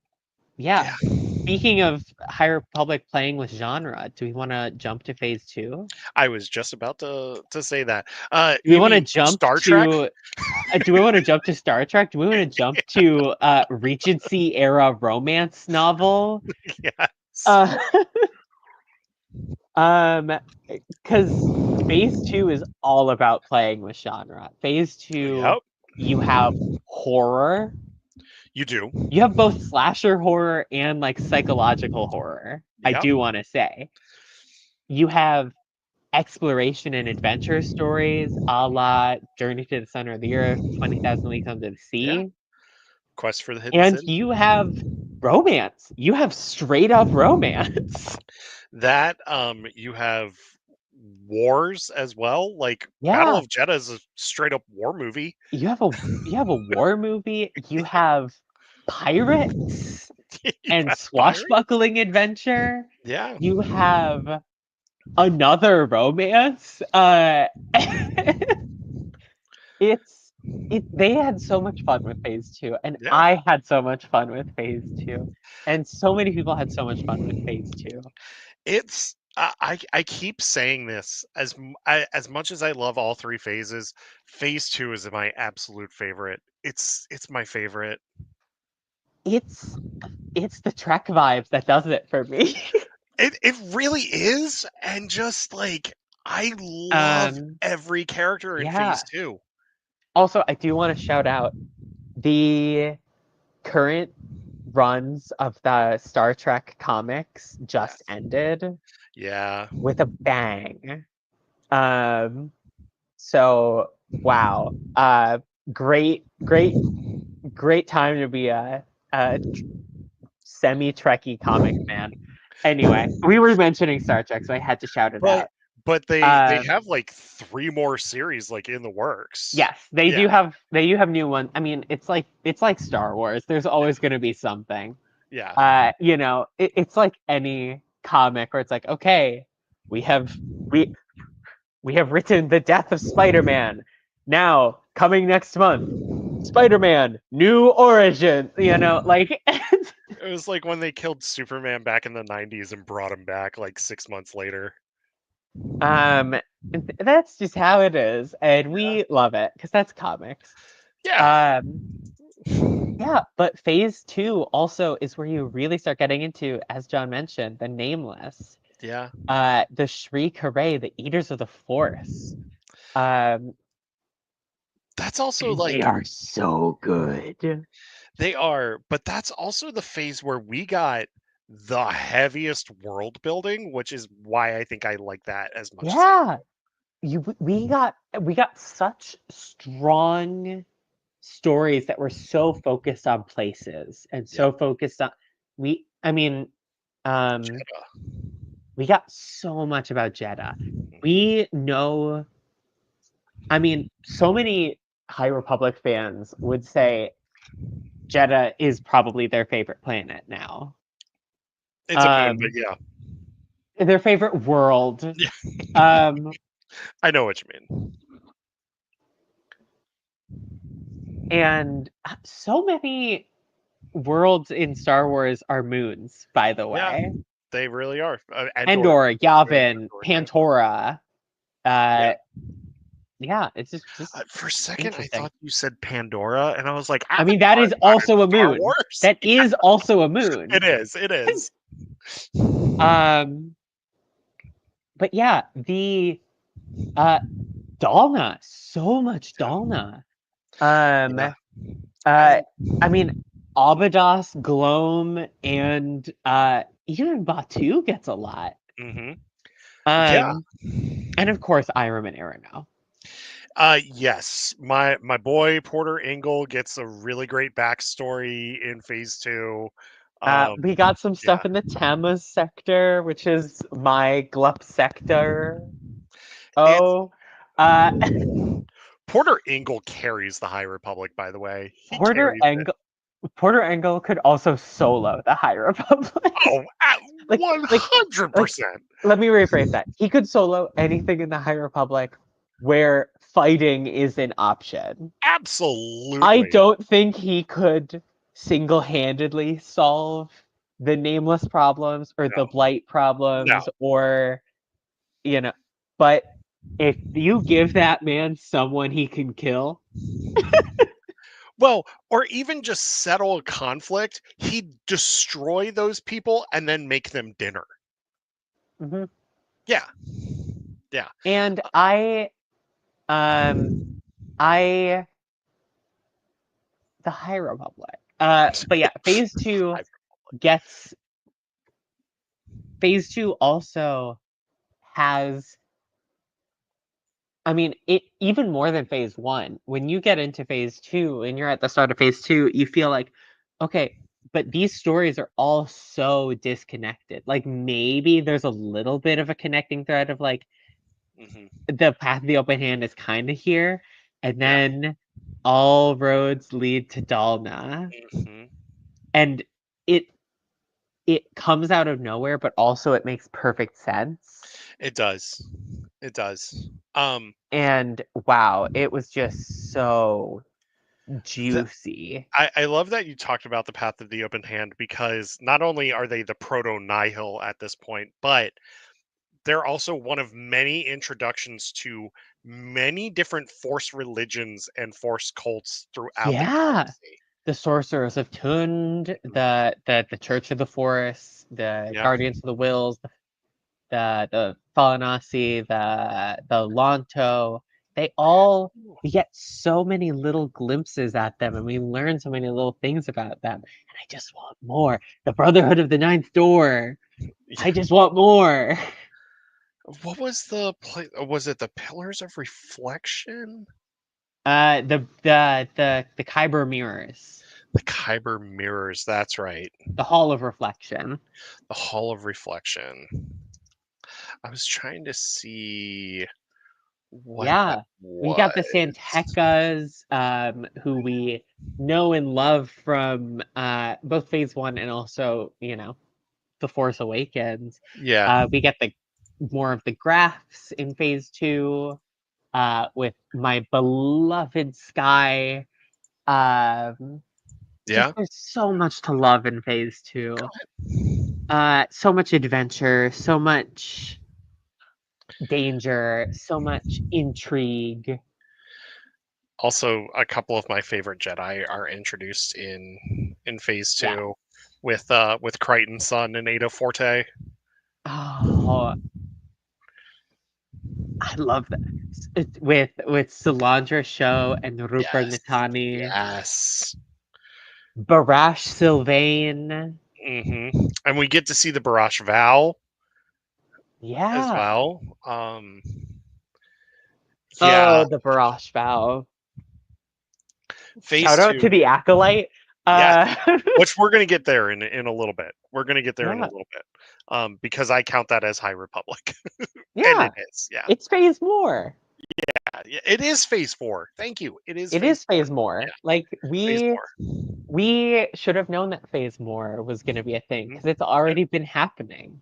yeah. yeah, Speaking of High Republic playing with genre, do we want to jump to phase 2? I was just about to say that. Do we You want to mean jump Star Trek? to do we want to jump to Star Trek? Do we want to jump to Regency era romance novel? Yes. Uh, um, because phase 2 is all about playing with genre. Phase 2, Yep. you have horror. You do. You have both slasher horror and like psychological horror. I Yep. do want to say you have exploration and adventure stories, a la Journey to the Center of the Earth, 20,000 Leagues Under the Yeah. Sea, Quest for the Hidden and City. you have romance. You have straight up romance. That you have wars as well. Like Battle Yeah, of Jeddah is a straight up war movie. you have a war movie. You have pirates You and have pirate. swashbuckling adventure. Yeah. You have another romance. It's they had so much fun with phase two, and Yeah. I had so much fun with phase two, and so many people had so much fun with phase two. It's I keep saying this as much as I love all three phases. Phase two is my absolute favorite. It's my favorite. It's it's the Trek vibes that does it for me. It really is, and just like I love um, every character in phase yeah. two. Also, I do want to shout out the current runs of the Star Trek comics just Yes. ended Yeah. with a bang. Um, so wow. Great time to be a semi-Trekky comic fan. Anyway, we were mentioning Star Trek, so I had to shout it But out. but they Um, have like three more series like in the works. yes, they Yeah. do have new ones. I mean, it's like Star Wars. There's always going to be something. Yeah. It's like any comic where it's like, okay, we have we we have written the death of Spider-Man. Now, coming next month, Spider-Man New Origin. Like It was like when they killed Superman back in the 90s and brought him back like 6 months later. um that's just how it is, and Yeah. we love it because that's comics. Yeah. Um yeah, but phase 2 also is where you really start getting into, as John mentioned, the nameless. Yeah. The Shriek Hooray, the Eaters of the Force. Um That's also and they like are so good. they are, but that's also the phase where we got the heaviest world building, which is why I think I like that as much as I Yeah, we got such strong stories that were so focused on places and Yep. so focused on we I mean um Jeddah. we got so much about Jeddah. We know, I mean, so many High Republic fans would say Jeddah is probably their favorite planet now. It's a moon, but Um yeah. their favorite world. Yeah, Um I know what you mean. and so many worlds in Star Wars are moons, by the Yeah, way. they really are. Endor, Endor, Yavin, Endor, yeah. Pantora. Yeah. Uh, yeah, it's just For a second, I interesting. thought you said Pandora, and I was like, I mean, that Avatar is is not in also a Star moon. Wars. That is also a moon. It is. It is. Um, but yeah, the uh Dalna, so much Yeah. Dalna. Um, Yeah. uh, And I mean, Abydos, Gloam, and even Batu gets a lot. hmm yeah. Um, and of course, Irem and Arano. Yes. My boy Porter Ingle gets a really great backstory in phase two. We got some Yeah. stuff in the Tamas sector, which is my Glup sector. It's Oh, uh, Porter Ingle carries the High Republic, by the way. He Porter carries it. Engel. Porter Engel could also solo the High Republic. Oh, at like, like, like. 100%. Let me rephrase that. He could solo anything in the High Republic where fighting is an option. I Absolutely. don't think he could single-handedly solve the nameless problems or the No. blight No. problems or you know, but if you give that man someone he can kill, Well, or even just settle a conflict, he'd destroy those people and then make them dinner. mhm. Yeah. Yeah. And um, I, the High Republic. But yeah, I, gets Phase Two also has. I mean, it even more than Phase One. When you get into Phase Two and you're at the start of Phase Two, you feel like, okay, but these stories are all so disconnected. Like maybe there's a little bit of a connecting thread of like Hmm. the path of the open hand is kind of here, and Yeah. then all roads lead to Dalna, Hmm. and it it comes out of nowhere, but also it makes perfect sense. It does. It does. Um, And wow, it was just so the, juicy. I love that you talked about the Path of the Open Hand because not only are they the proto Nihil at this point, but they're also one of many introductions to many different Force religions and Force cults throughout the Yeah. galaxy. The Sorcerers of Tund, Mhm. the Church of the Forest, the Yeah. Guardians of the Wills, the Falanasi, the Lonto, they all we get so many little glimpses at them and we learn so many little things about them. And I just want more. The Brotherhood of the Ninth Door. Yeah. I just want more. What was the was it the Pillars of Reflection? The Kyber mirrors. The Kyber mirrors, that's right. The Hall of Reflection. The Hall of Reflection. I was trying to see what that Yeah. We got the was. Santekas, who we know and love from both Phase One and also, The Force Awakens. Yeah, We get the more of the graphs in Phase Two, with my beloved Sky. Just yeah. there's so much to love in Phase Two. So much adventure, so much danger, so much intrigue. Also, a couple of my favorite Jedi are introduced in Phase Yeah. Two, with Crichton's son and Ada Forte. Oh, I love that. With Solandra Show and Rupert Yes, Natani, yes. Barash Sylvain. Hmm. And we get to see the Barash Vow as Yeah. well. Yeah, Oh, the Barash Vow. Phase Shout out to Two. the Acolyte. Yes, Uh, which we're gonna get there in a little bit. We're gonna get there in a yeah, little bit, because I count that as High Republic, and yeah. it is. Yeah, It's Phase More. yeah, it is Phase Four. Thank you. It is It Phase is Four. Phase More. Yeah, Like Phase we Four. we should have known that Phase More was going to be a thing Mhm. because it's already been happening.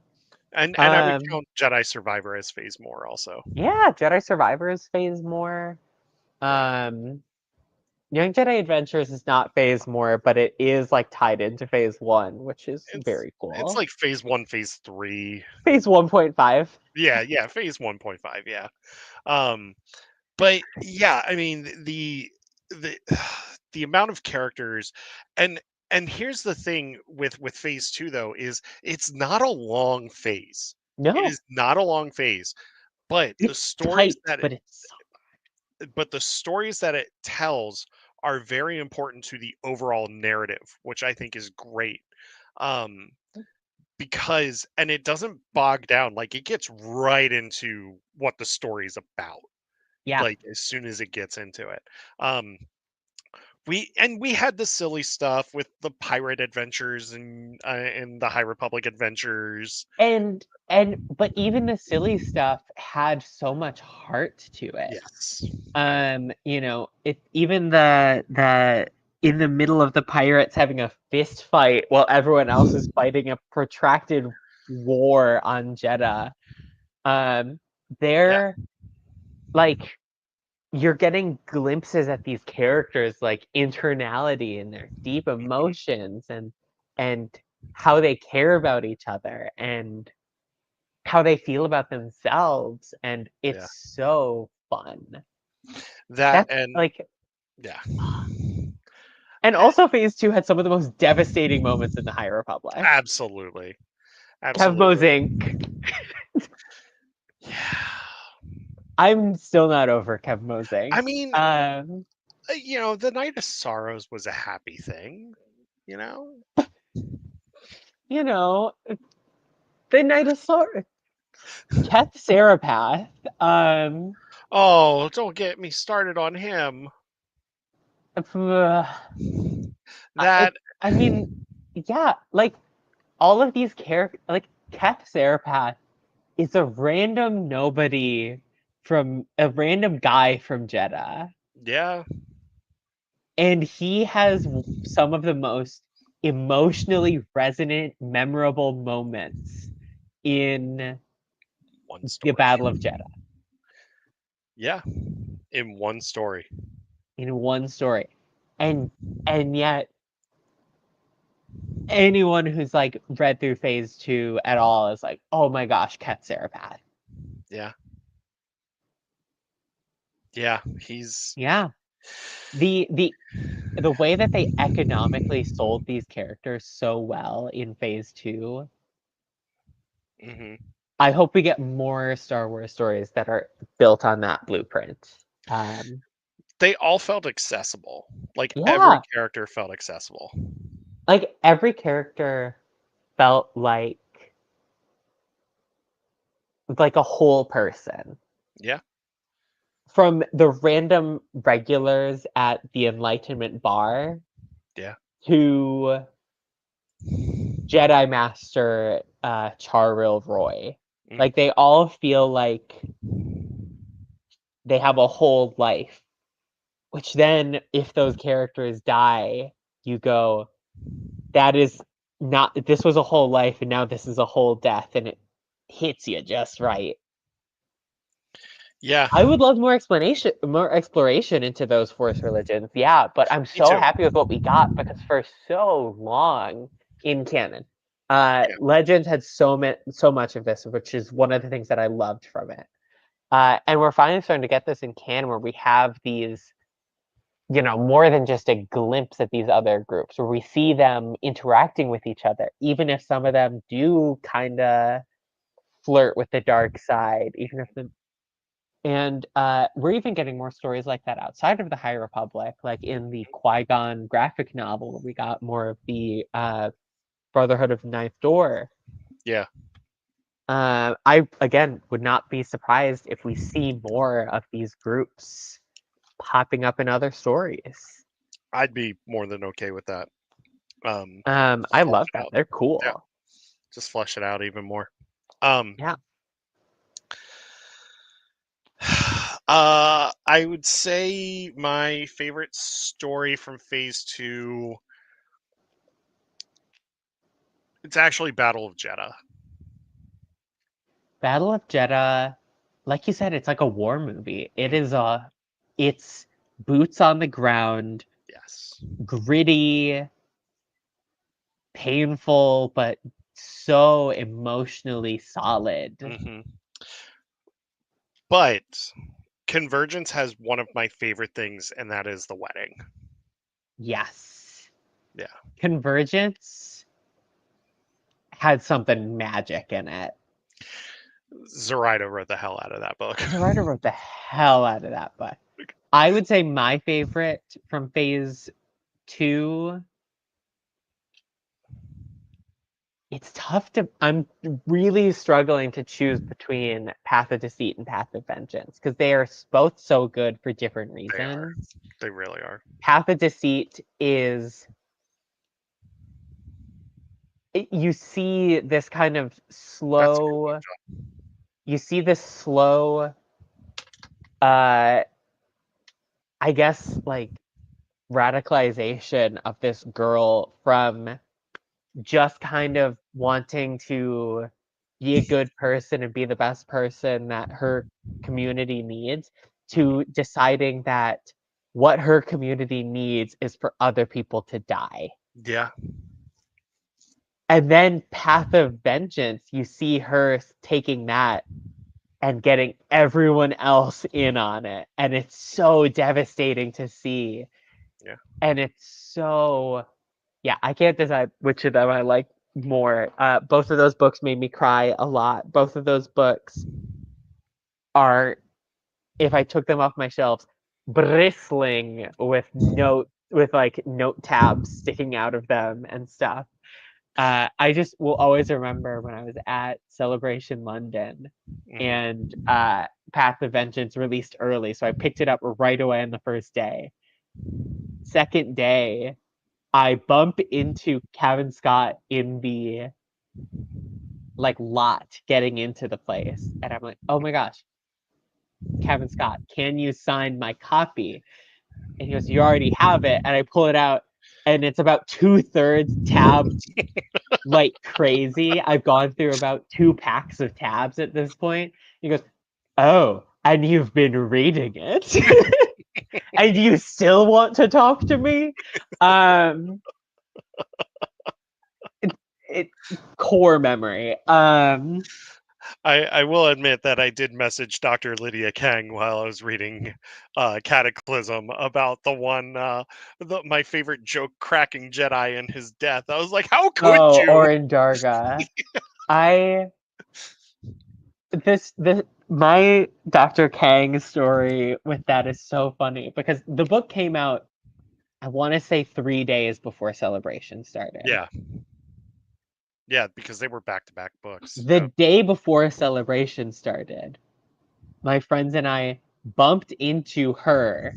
And I would Um, count Jedi Survivor as Phase More also. yeah, Jedi Survivor is Phase More. Yeah, Um, Young Jedi Adventures is not Phase More, but it is like tied into Phase One, which is it's very it's cool. like Phase One, Phase Three. Phase 1.5. Yeah, yeah, Phase 1.5. Yeah. Um, but yeah, I mean the the amount of characters, and and here's the thing with Phase 2 though is it's not a long phase. It No, is not a long phase, but it's tight, the stories that it tells are very important to the overall narrative, which I think is great. Um, because and it doesn't bog down, like it gets right into what the story's about, yeah. like as soon as it gets into it. Um, we had the silly stuff with the pirate adventures and the High Republic adventures. But even the silly stuff had so much heart to it. Yes. It even the in the middle of the pirates having a fist fight while everyone else is fighting a protracted war on Jeddah. Um, Yeah. they're like you're getting glimpses at these characters like internality and their deep Mhm. emotions and how they care about each other and how they feel about themselves, and it's Yeah. so fun. That That's and like yeah. And Eh, also Phase 2 had some of the most devastating moments in the High Republic. absolutely. Kevmo's Absolutely. Inc. Yeah. I'm still not over Kevmo's I Inc. mean, Um, the Night of Sorrows was a happy thing, you know? you know, the Night of Sorrow. Keth Sarapath. Um, Oh, don't get me started on him. uh, I, That I mean, yeah, like all of these characters, like Keth Sarapath is a random nobody from a random guy from Jeddah, Yeah, and he has some of the most emotionally resonant, memorable moments in one the story. Battle of Jeddah Yeah, in one story. in one story, and yet anyone who's like read through phase two at all is like, oh my gosh, Keth Sarapath. Yeah, yeah, he's. Yeah. The way that they economically sold these characters so well in phase two, Hmm. I hope we get more Star Wars stories that are built on that blueprint. They all felt accessible. Like every Yeah, character felt accessible. like every character felt like a whole person. Yeah, From the random regulars at the Enlightenment Bar yeah. to Jedi Master Charil Roy. Mm. Like they all feel like they have a whole life, which then if those characters die, you go, that is not, this was a whole life and now this is a whole death, and it hits you just right. Yeah, I would love more exploration into those Force religions. Yeah, but I'm me so too. happy with what we got because for so long in canon, Yeah, Legends had so much of this, which is one of the things that I loved from it. And we're finally starting to get this in canon where we have these, more than just a glimpse at these other groups, where we see them interacting with each other, even if some of them do kind of flirt with the dark side, even if the and we're even getting more stories like that outside of the High Republic, like in the Qui-Gon graphic novel, where we got more of the Brotherhood of the Ninth Door. yeah. I again would not be surprised if we see more of these groups popping up in other stories. I'd be more than okay with that. I Flush love it them. out. They're Yeah, cool. just flush it out even more. Um, Yeah. I would say my favorite story from Phase Two. It's actually Battle of Jeddah. Battle of Jeddah, like you said, it's like a war movie. It's boots on the ground, Yes. gritty, painful, but so emotionally solid. Hmm. But Convergence has one of my favorite things, and that is the wedding. Yes. Yeah. Convergence had something magic in it. Zoraida wrote the hell out of that book. The writer wrote the hell out of that book. I would say my favorite from phase two. It's tough to. I'm really struggling to choose between Path of Deceit and Path of Vengeance because they are both so good for different They are. reasons. They really are. Path of Deceit is you see this kind of That's a good book, slow, John. you see this slow, uh, I guess like radicalization of this girl from just kind of wanting to be a good person and be the best person that her community needs Mhm. to deciding that what her community needs is for other people to die. Yeah. And then Path of Vengeance, you see her taking that and getting everyone else in on it. And it's so devastating to see. Yeah. And it's so, yeah, I can't decide which of them I like more. Both of those books made me cry a lot. Both of those books are, if I took them off my shelves, bristling with with like note tabs sticking out of them and stuff. I just will always remember when I was at Celebration London Hmm. and Path of Vengeance released early, so I picked it up right away on the first day. Second day, I bump into Kevin Scott in the like lot getting into the place, and I'm like, oh my gosh, Kevin Scott, can you sign my copy? And he goes, you already have it. And I pull it out, and it's about 2/3 tabbed like crazy. I've gone through about 2 packs of tabs at this point. He goes, oh, and you've been reading it? And you still want to talk to me? Um, it core memory. I will admit that I did message Dr. Lydia Kang while I was reading Cataclysm about the one, my favorite joke cracking Jedi and his death. I was like, how could Oh, you? Orin Darga. I this my Dr. Kang story with that is so funny because the book came out, I want to say 3 days before Celebration started. Yeah. Yeah, because they were back to back books. The day before Celebration started, my friends and I bumped into her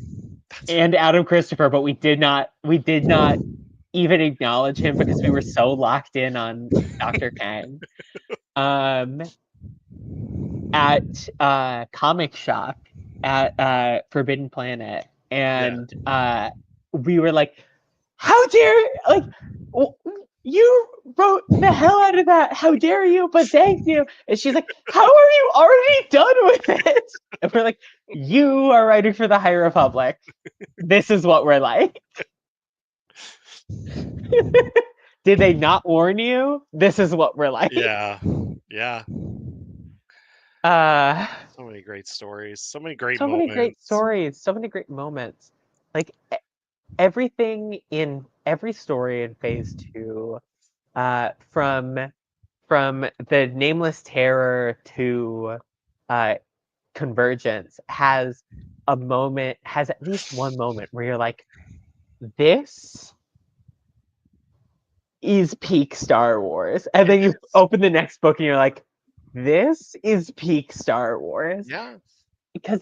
That's and Adam Christopher, but we did not even acknowledge him because we were so locked in on Dr. Kang. Um, at Comic Shop at Forbidden Planet, yeah. and we were like, "How dare like w- you wrote the hell out of that? How dare you? But thank you." And she's like, "How are you already done with it?" And we're like, "You are writing for the High Republic. This is what we're like." Did they not warn you? This is what we're like. Yeah. Yeah. Uh So many great stories. So many great so many great moments. stories, so many great moments. Like everything in every story in phase two, from the Nameless Terror to uh, Convergence, has at least one moment where you're like, this is peak Star Wars. And It then you is. open the next book and you're like, this is peak Star Wars. Yeah. Because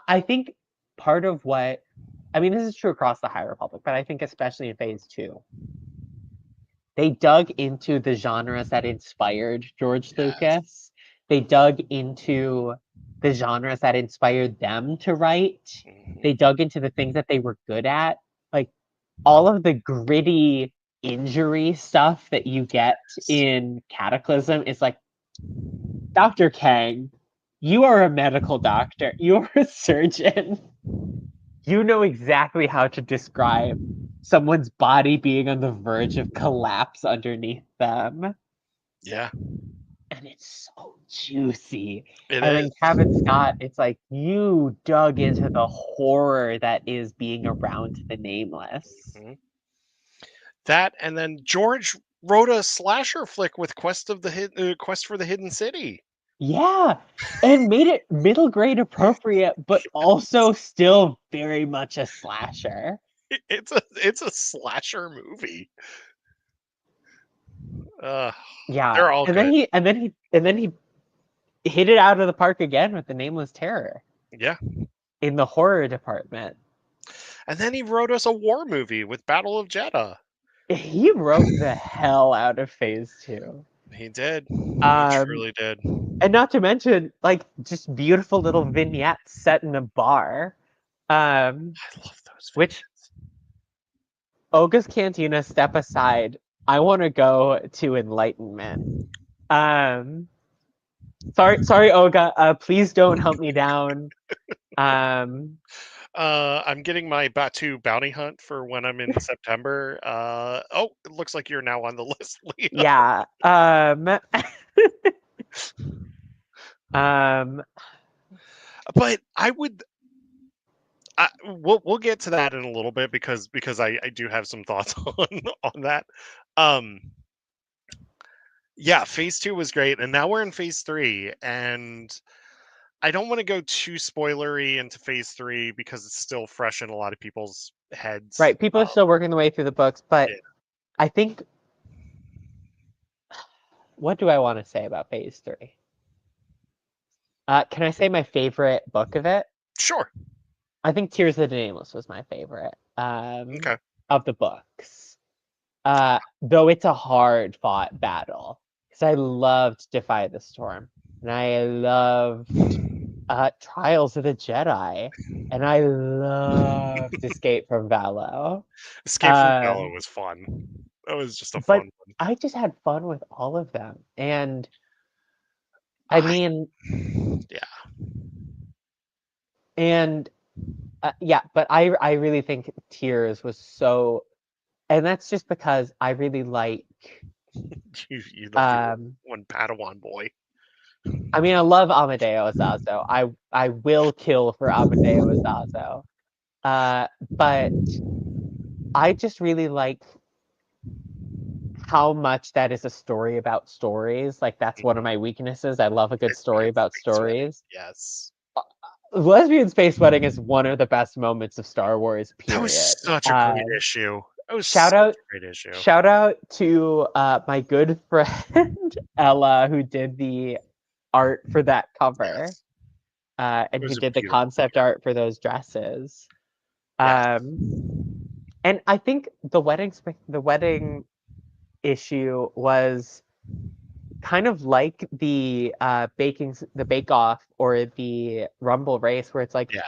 I think part of what, I mean, this is true across the High Republic, but I think especially in phase two, they dug into the genres that inspired George Yes. Lucas. They dug into the genres that inspired them to write. They Mhm. dug into the things that they were good at. Like all of the gritty injury stuff that you get Yes. in Cataclysm is like, Dr. Kang, you are a medical doctor. You're a surgeon. You know exactly how to describe someone's body being on the verge of collapse underneath them. Yeah. And it's so juicy. It And then is. Kevin Scott, it's like you dug into the horror that is being around the nameless. Mhm. That and then George wrote a slasher flick with Quest for the Hidden City. Yeah. And made it middle grade appropriate, but also still very much a slasher. It's a slasher movie. Uh, Yeah. they're all And then good. he hit it out of the park again with the Nameless Terror Yeah. in the horror department. And then he wrote us a war movie with Battle of Jeddah. He wrote the hell out of phase two. He did. He Um, truly did. and not to mention, like, just beautiful little vignettes set in a bar. Um, I love those which vignettes. Oga's Cantina, step aside. I want to go to Enlightenment. Um, sorry, Oga. Please don't hunt me down. Um, I'm getting my Batu bounty hunt for when I'm in September. Oh, it looks like you're now on the list, Leah. yeah. Um, But we'll get to that in a little bit because I do have some thoughts on that. Um, yeah, phase two was great, and now we're in phase three, and I don't want to go too spoilery into phase three because it's still fresh in a lot of people's heads. right. People are still working their way through the books, but Yeah, I think, what do I want to say about phase three? Can I say my favorite book of it? sure. I think Tears of the Nameless was my favorite. Okay. of the books. Though it's a hard fought battle. Because I loved Defy the Storm. And I loved Trials of the Jedi. And I loved Escape from Valo. Escape from Bella Um, was fun. That was just a but fun one. I just had fun with all of them. And I I mean, yeah. and yeah, but I really think Tears was so, and that's just because I really like You love your um one Padawan boy. I mean I love Amadeo Azazo. I will kill for Amadeo Azazo. Uh but I just really like how much that is a story about stories. Like that's one of Mhm. my weaknesses. I love a good story Lesbian about space wedding. stories. Yes. Lesbian Space Wedding is one of the best moments of Star Wars, That was period. such a great issue. That was Shout such out a great issue. shout out to my good friend Ella who did the art for that cover, Yes. and It who was a did the beautiful concept cover. art for those dresses. Yes. Um, and I think the wedding issue was kind of like the Bake Off or the Rumble race, where it's like Yeah.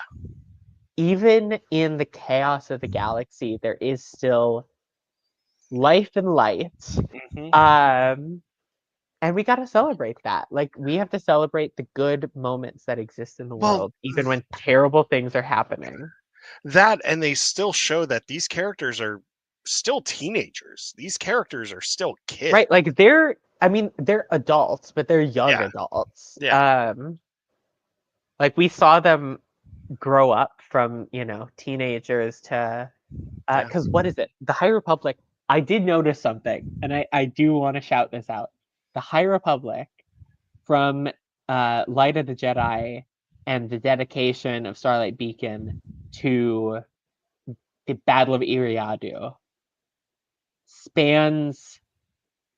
even in the chaos of the galaxy, there is still life and light. Hmm. Um, and we got to celebrate that. Like, we have to celebrate the good moments that exist in the Well, world, even when terrible things are happening. that and they still show that these characters are still teenagers. These characters are still kids. Right? Like, I mean, they're adults, but they're young Yeah. adults. Yeah. Like, we saw them grow up from, teenagers to, Yeah. because what is it? The High Republic, I did notice something, and I do want to shout this out. The High Republic from Light of the Jedi and the dedication of Starlight Beacon to the Battle of Iriadu spans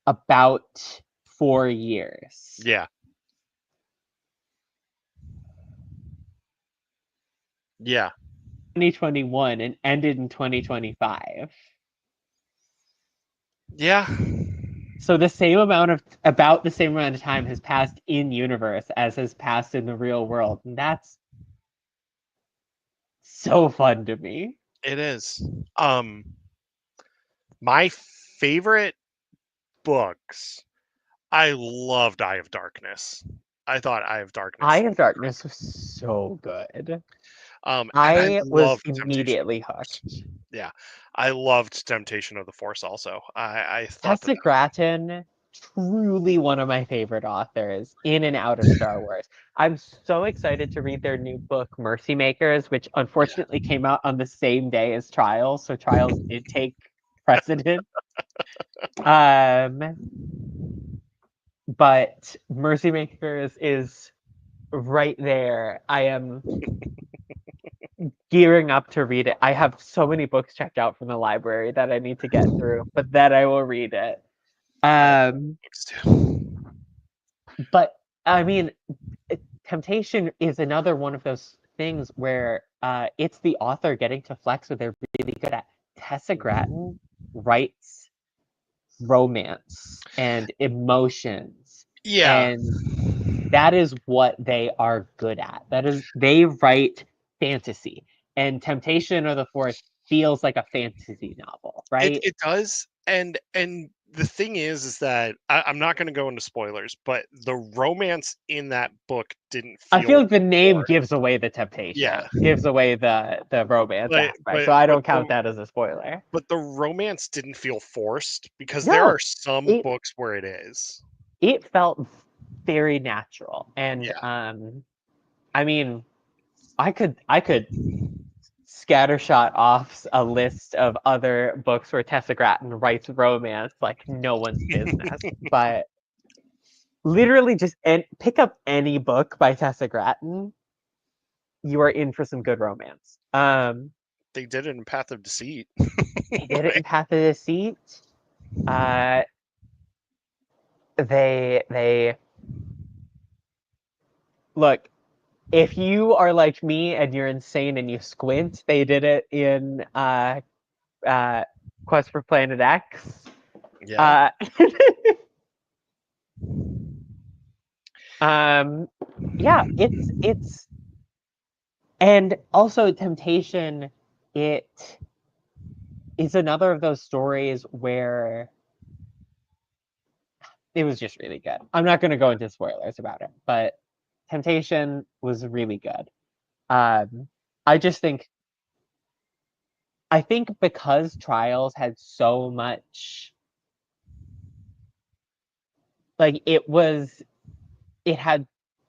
about 4 years. Yeah. Yeah. 2021 and ended in 2025. Yeah. So about the same amount of time has passed in universe as has passed in the real world. And that's so fun to me. It is. My favorite books. I loved Eye of Darkness. I thought Eye of Eye Darkness of was Darkness was so good. and I I was loved Temptation of immediately the Force. hooked. Yeah. I loved Temptation of the Force also. I thought that Tessa that was Gratton, truly one of my favorite authors in and out of Star Wars. I'm so excited to read their new book, Mercy Makers, which yeah. unfortunately came out on the same day as Trials, so Trials did take precedent. Um, but Mercy Makers is right there. I am gearing up to read it. I have so many books checked out from the library that I need to get through, but then I will read it. I love Um, books too. but I mean, Temptation is another one of those things where it's the author getting to flex what they're really good at. Tessa Gratton writes romance and emotions, Yeah. and that is what they are good at. That is, they write fantasy, and Temptation of the Force feels like a fantasy novel, It right? it does, and the thing is that I'm not gonna go into spoilers, but the romance in that book didn't I feel feel like the name forced. gives away the Yeah, temptation, gives away the romance but aspect, so but I but don't count the that as a spoiler. but the romance didn't feel forced because there are No, some it books where it is. it felt very natural, and Yeah. I mean, I could scattershot off a list of other books where Tessa Gratton writes romance like no one's business, but literally just pick up any book by Tessa Gratton, you are in for some good romance. They did it in Path of Deceit. They did it in Path of Deceit. Uh, they look. If you are like me and you're insane and you squint, they did it in Quest for Planet X. Yeah. Uh, yeah, it's and also Temptation. It is another of those stories where it was just really good. I'm not going to go into spoilers about it, but Temptation was really good. Um, I just think I think because Trials had so much, like it had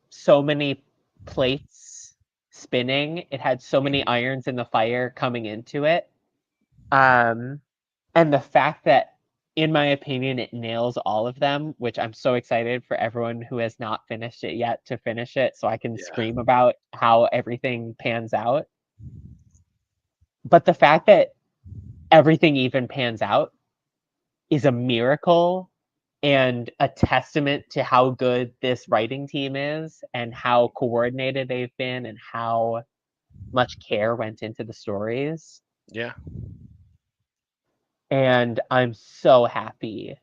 so many plates spinning, it had so many Mhm. irons in the fire coming into it. Um, and the fact that, in my opinion, it nails all of them, which I'm so excited for everyone who has not finished it yet to finish it so I can Yeah. scream about how everything pans out. But the fact that everything even pans out is a miracle and a testament to how good this writing team is and how coordinated they've been and how much care went into the stories. Yeah. And I'm so happy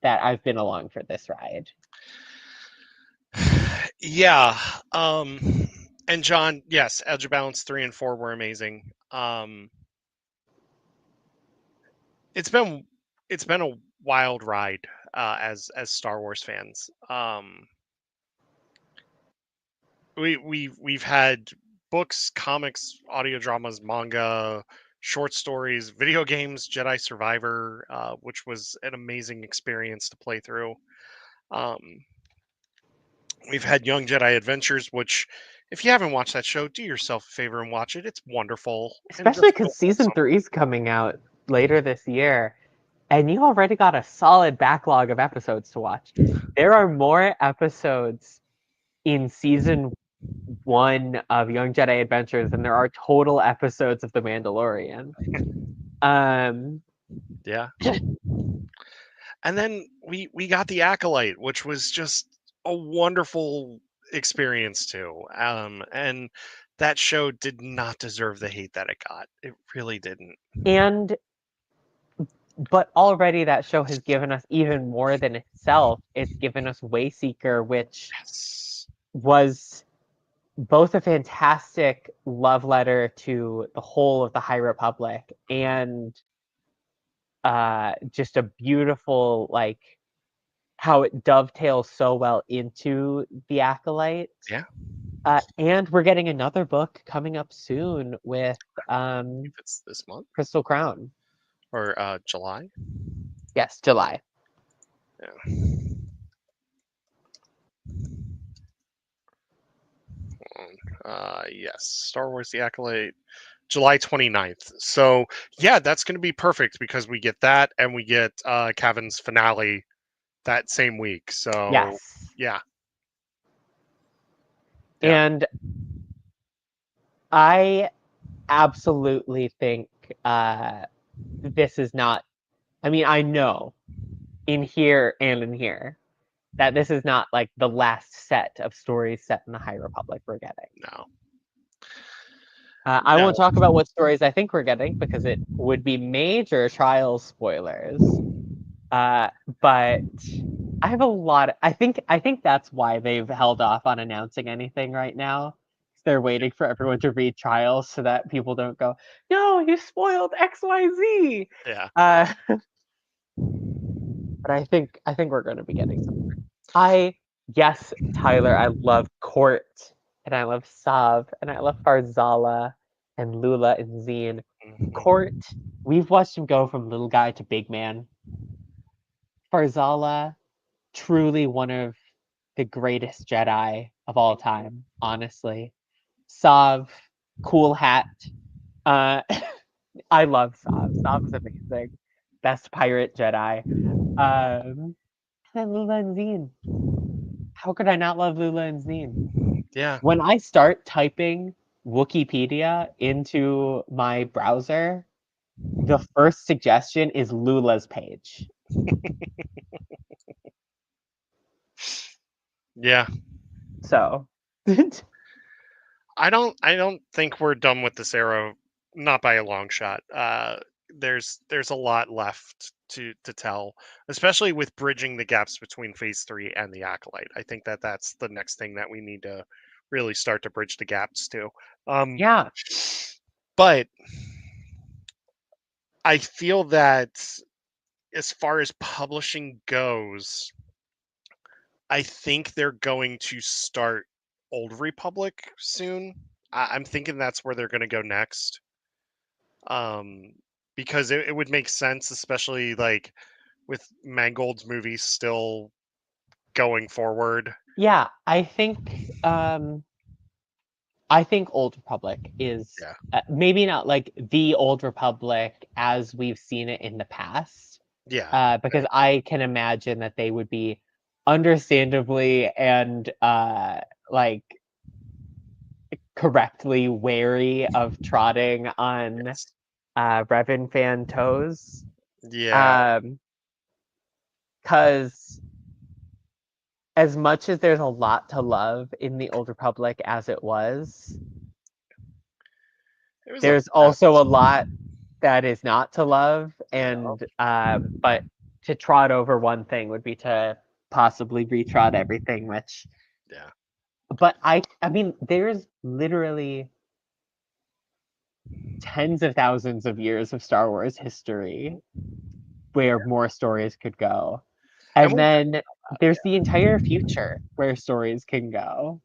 that I've been along for this ride. Yeah. And John, yes, Edge of Balance 3 and 4 were amazing. It's been it's been a wild ride as Star Wars fans. We've had books, comics, audio dramas, manga, short stories, video games, Jedi Survivor, which was an amazing experience to play through. Um, we've had Young Jedi Adventures, which, if you haven't watched that show, do yourself a favor and watch it. It's wonderful and Especially just so because season wholesome. 3 is coming out later this year, and you already got a solid backlog of episodes to watch. There are more episodes in season 1 of Young Jedi Adventures than there are total episodes of The Mandalorian. Um, Yeah. And then we got the Acolyte, which was just a wonderful experience too. And that show did not deserve the hate that it got. It really didn't. and but already that show has given us even more than itself. It's given us Wayseeker, which Yes. was both a fantastic love letter to the whole of the High Republic and just a beautiful like how it dovetails so well into the Acolyte. Yeah. And we're getting another book coming up soon with If it's this month Crystal Crown. or July. Yes, July. Yeah. Yes. Star Wars The Acolyte, July 29th. So yeah, that's gonna be perfect because we get that and we get Cavan's finale that same week. So Yes. yeah. Yeah. And I absolutely think this is not, I mean, I know in here and in here that this is not like the last set of stories set in the High Republic we're getting. No. I No. won't talk about what stories I think we're getting because it would be major trial spoilers. Uh, but I have a lot. I think that's why they've held off on announcing anything right now. They're waiting for everyone to read trials so that people don't go, "No, you spoiled XYZ." Yeah. Uh, but I think we're going to be getting some. I yes, Tyler, I love Court and I love Sav and I love Farzala and Lula and Zine. Mhm. Court, we've watched him go from little guy to big man. Farzala, truly one of the greatest Jedi of all time, honestly. Sav, cool hat. Uh, I love Sav. Sav is amazing. Best pirate Jedi. And then Lula and Zine. How could I not love Lula and Zine? Yeah. When I start typing Wikipedia into my browser, the first suggestion is Lula's page. Yeah. So, I don't think we're done with this era, not by a long shot. there's a lot left to tell, especially with bridging the gaps between Phase 3 and the Acolyte. I think that that's the next thing that we need to really start to bridge the gaps to. Um, Yeah. but I feel that as far as publishing goes, I think they're going to start Old Republic soon. I'm thinking that's where they're going to go next. Um, because it would make sense, especially like with Mangold's movies still going forward. Yeah, I think Old Republic is Yeah, maybe not like the Old Republic as we've seen it in the past, yeah, because I can imagine that they would be understandably and like correctly wary of trotting on yes, Revan fan toes. yeah. Um, because as much as there's a lot to love in the Old Republic as it was, It was a there's also a mess. lot that is not to love, Yeah, and but to trot over one thing would be to possibly retrot everything, which yeah, but I mean there's literally tens of thousands of years of Star Wars history where more stories could go. and And we'll get then there's the entire future where stories can go.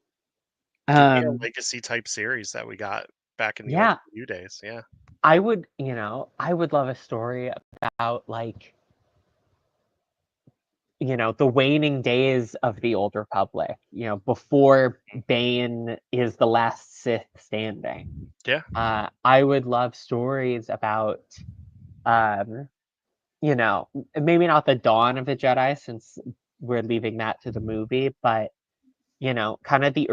give me a Um legacy type series that we got back in the old yeah, U days. Yeah, I would love a story about like the waning days of the Old Republic, before Bane is the last Sith standing. yeah. I would love stories about, um, maybe not the dawn of the Jedi, since we're leaving that to the movie, but, kind of the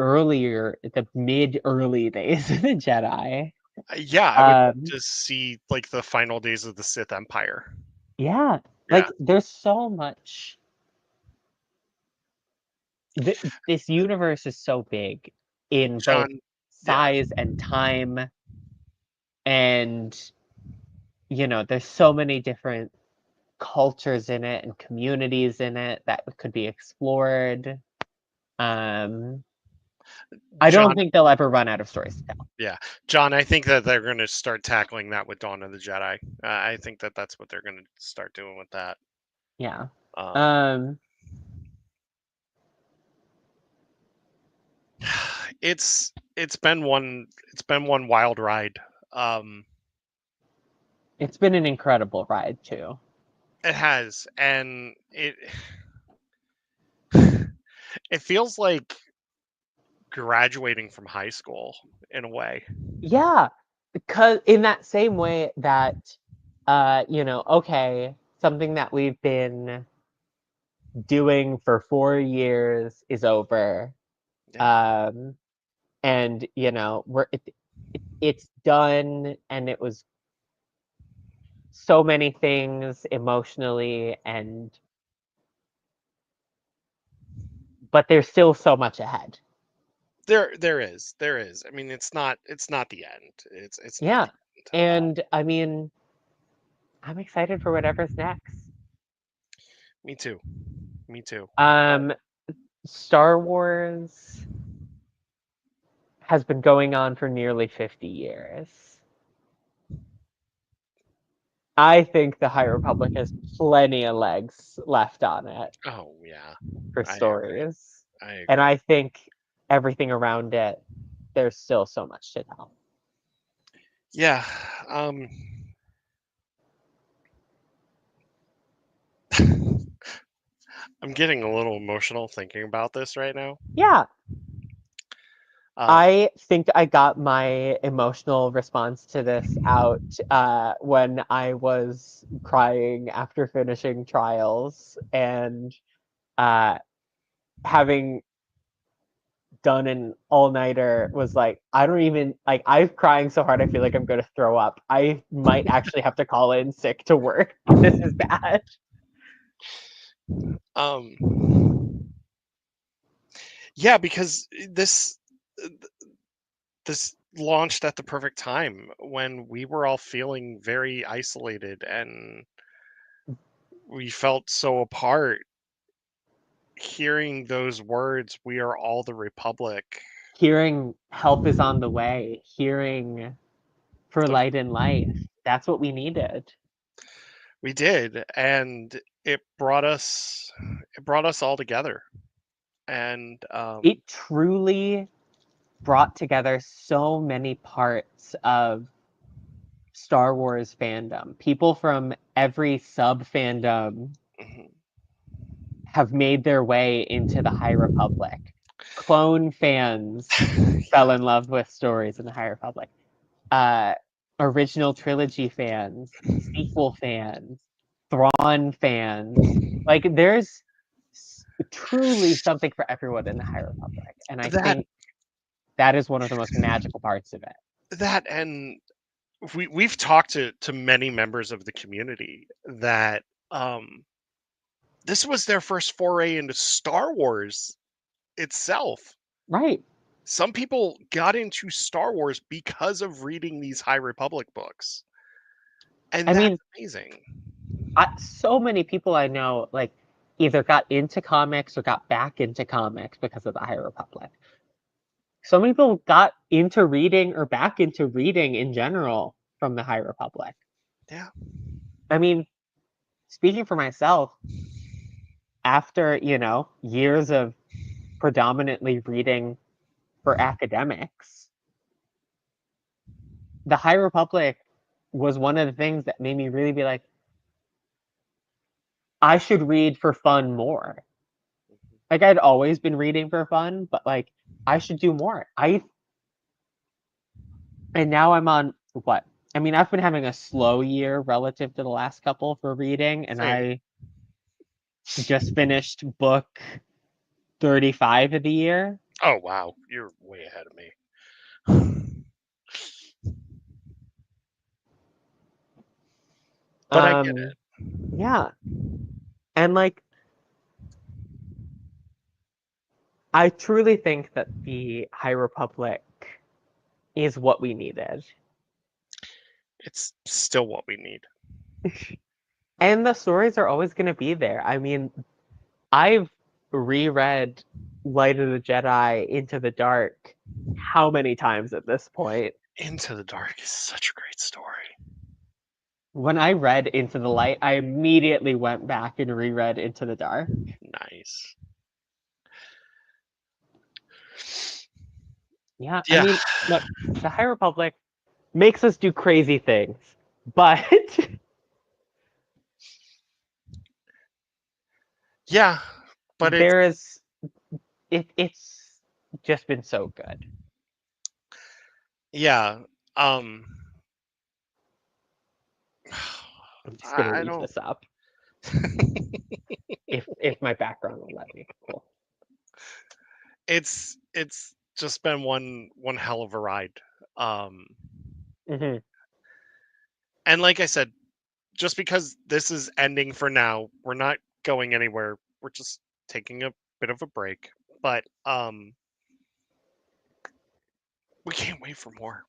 mid early days of the Jedi. Yeah, I would love Um, to see like the final days of the Sith Empire. yeah, Yeah, like there's so much. This universe is so big in both John. Yeah, size and time, and there's so many different cultures in it and communities in it that could be explored. um I don't John. think they'll ever run out of stories to tell. Yeah, John. I think that they're going to start tackling that with Dawn of the Jedi. I think that that's what they're going to start doing with that. Yeah. Um, um it's been one wild ride. Um, it's been an incredible ride too. it has, and it feels like graduating from high school in a way. Yeah, because in that same way that okay, something that we've been doing for 4 years is over. Yeah, um and it's done, and it was so many things emotionally, and but there's still so much ahead. there is. I mean, it's not the end. It's not Yeah, the end. and I mean, I'm excited for whatever's next. Me too. Me too. um Star Wars has been going on for nearly 50 years. I think the High Republic has plenty of legs left on it Oh yeah, for I agree. stories. I And agree. I think everything around it, there's still so much to tell. Yeah. Um, I'm getting a little emotional thinking about this right now. Yeah, Um, I think I got my emotional response to this out when I was crying after finishing trials, and uh, having done an all-nighter was like, I don't even like, I'm crying so hard I feel like I'm going to throw up. I might actually have to call in sick to work. This is bad. yeah, because this launched at the perfect time when we were all feeling very isolated and we felt so apart. Hearing those words, "We are all the Republic." Hearing help is on the way, hearing for of- light in life. That's what we needed. We did, and it brought us all together. And It truly brought together so many parts of Star Wars fandom. People from every sub fandom mhm, have made their way into the High Republic. Clone fans fell yeah, in love with stories in the High Republic. Uh, Original trilogy fans, sequel fans, Thrawn fans. Like there's truly something for everyone in the High Republic, and I that think that is one of the most magical parts of it. and we've talked to many members of the community that um this was their first foray into Star Wars itself. Right. Some people got into Star Wars because of reading these High Republic books, and I that's mean, amazing. so many people I know like either got into comics or got back into comics because of the High Republic. So many people got into reading or back into reading in general from the High Republic. Yeah. I mean, speaking for myself, after, years of predominantly reading for academics, the High Republic was one of the things that made me really be like, I should read for fun more. Like I'd always been reading for fun, but like I should do more. And now I'm on what? I mean, I've been having a slow year relative to the last couple for reading, and Same. I just finished book 35 of the year. Oh wow, you're way ahead of me. But I get Um, yeah. And like I truly think that the High Republic is what we needed. it's still what we need. And the stories are always going to be there. I mean, I've reread Light of the Jedi Into the Dark how many times at this point? Into the Dark is such a great story. When I read Into the Light, I immediately went back and reread Into the Dark. Nice. Yeah, I Yeah. mean, look, the High Republic makes us do crazy things, but Yeah. But there is it's just been so good. yeah. Um I'm just gonna I leave don't this up if my background will let me. Cool. it's just been one hell of a ride. Um Hmm. and like I said, just because this is ending for now, we're not going anywhere. We're just taking a bit of a break. But we can't wait for more.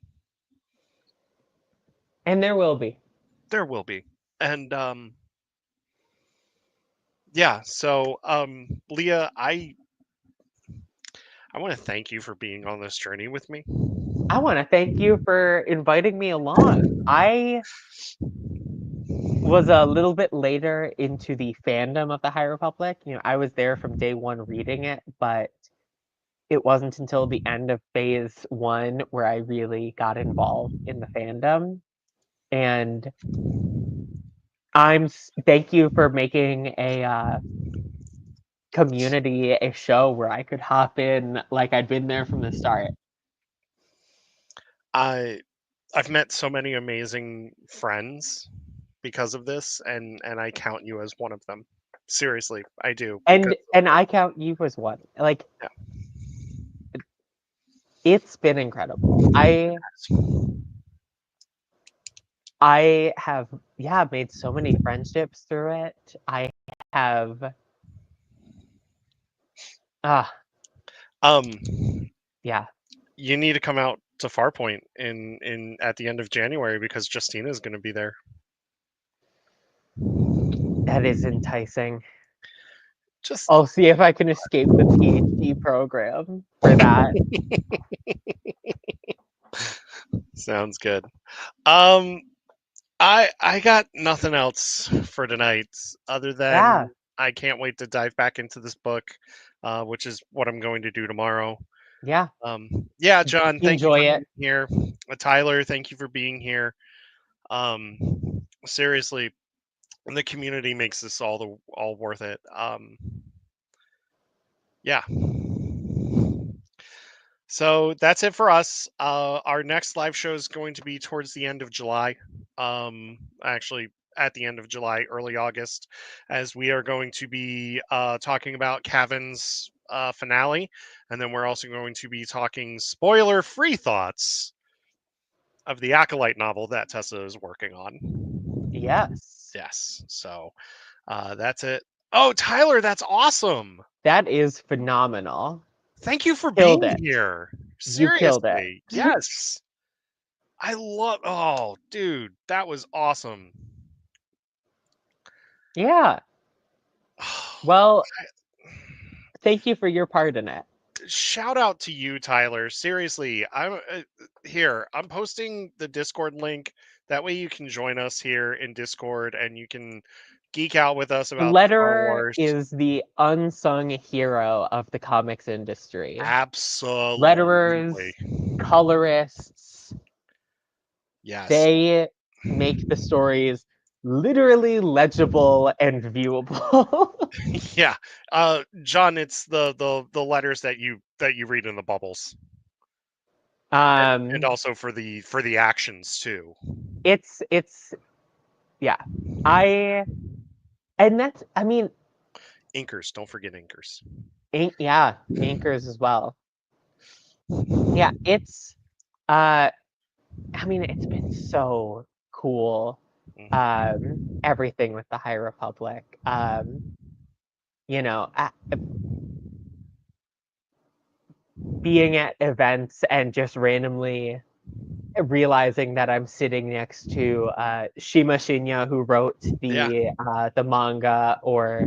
And there will be. There will be. And yeah, so Leah, I want to thank you for being on this journey with me. I want to thank you for inviting me along. I was a little bit later into the fandom of the High Republic. I was there from day one reading it, but it wasn't until the end of phase one where I really got involved in the fandom. And thank you for making a community, a show where I could hop in like I'd been there from the start. I I've met so many amazing friends because of this, and I count you as one of them. Seriously, I do because And I count you as one. Like yeah, it's been incredible. I have, yeah, made so many friendships through it. I have, ah, um yeah. you need to come out to Farpoint in at the end of January because Justina is going to be there. That is enticing. Just I'll see if I can escape the PhD program for that. sounds good. Um, I got nothing else for tonight other Yeah, than I can't wait to dive back into this book, which is what I'm going to do tomorrow. yeah. Yeah, John, thank you Enjoy for being it. here. Tyler, thank you for being here. Um, seriously, the community makes this all worth it. Yeah. So that's it for us. Our next live show is going to be towards the end of July. Actually, at the end of July, early August, as we are going to be talking about Cavan's finale, and then we're also going to be talking spoiler-free thoughts of the Acolyte novel that Tessa is working on. Yes. Yes. So that's it. Oh, Tyler, that's awesome. That is phenomenal. Thank you for Killed being it. here. You killed it. Seriously. Yes. I love oh, dude, that was awesome. Yeah. Well, thank you for your part in it. Shout out to you, Tyler. Seriously, I'm here. I'm posting the Discord link. That way you can join us here in Discord and you can geek out with us about Star Letterer Wars. is the unsung hero of the comics industry. Absolutely. Letterers, colorists, Yes. they make the stories literally legible and viewable. Yeah. John, it's the letters that you read in the bubbles. And um, also for the actions too. it's yeah. I and that's I mean, Inkers, don't forget inkers. yeah, anchors as well. Yeah, it's uh I mean, it's been so cool. Mhm. Everything with the High Republic. You know, being at events and just randomly realizing that I'm sitting next to Shima Shinya, who wrote Yeah. the manga, or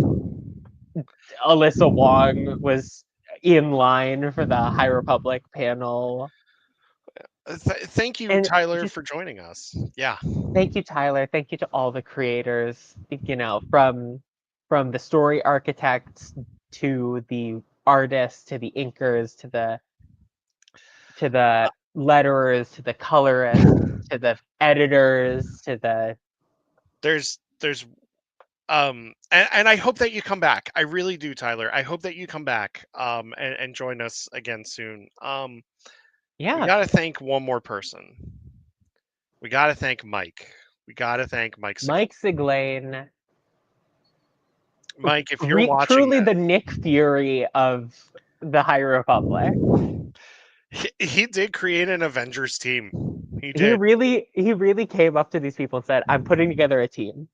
Alyssa Wong was in line for the High Republic panel. Thank you, And Tyler, just for joining us. Yeah. thank you, Tyler. Thank you to all the creators, you know, from the story architects to the artists to the inkers to the letterers to the colorists to the editors to the There's and I hope that you come back. I really do, Tyler. I hope that you come back and join us again soon. We yeah, got to thank one more person. We got to thank Mike. We got to thank Mike Sigley. Mike Siglane, Mike, if you're watching truly the this, Nick Fury of the High Republic. he did create an Avengers team. He He did. really came up to these people and said, "I'm putting together a team."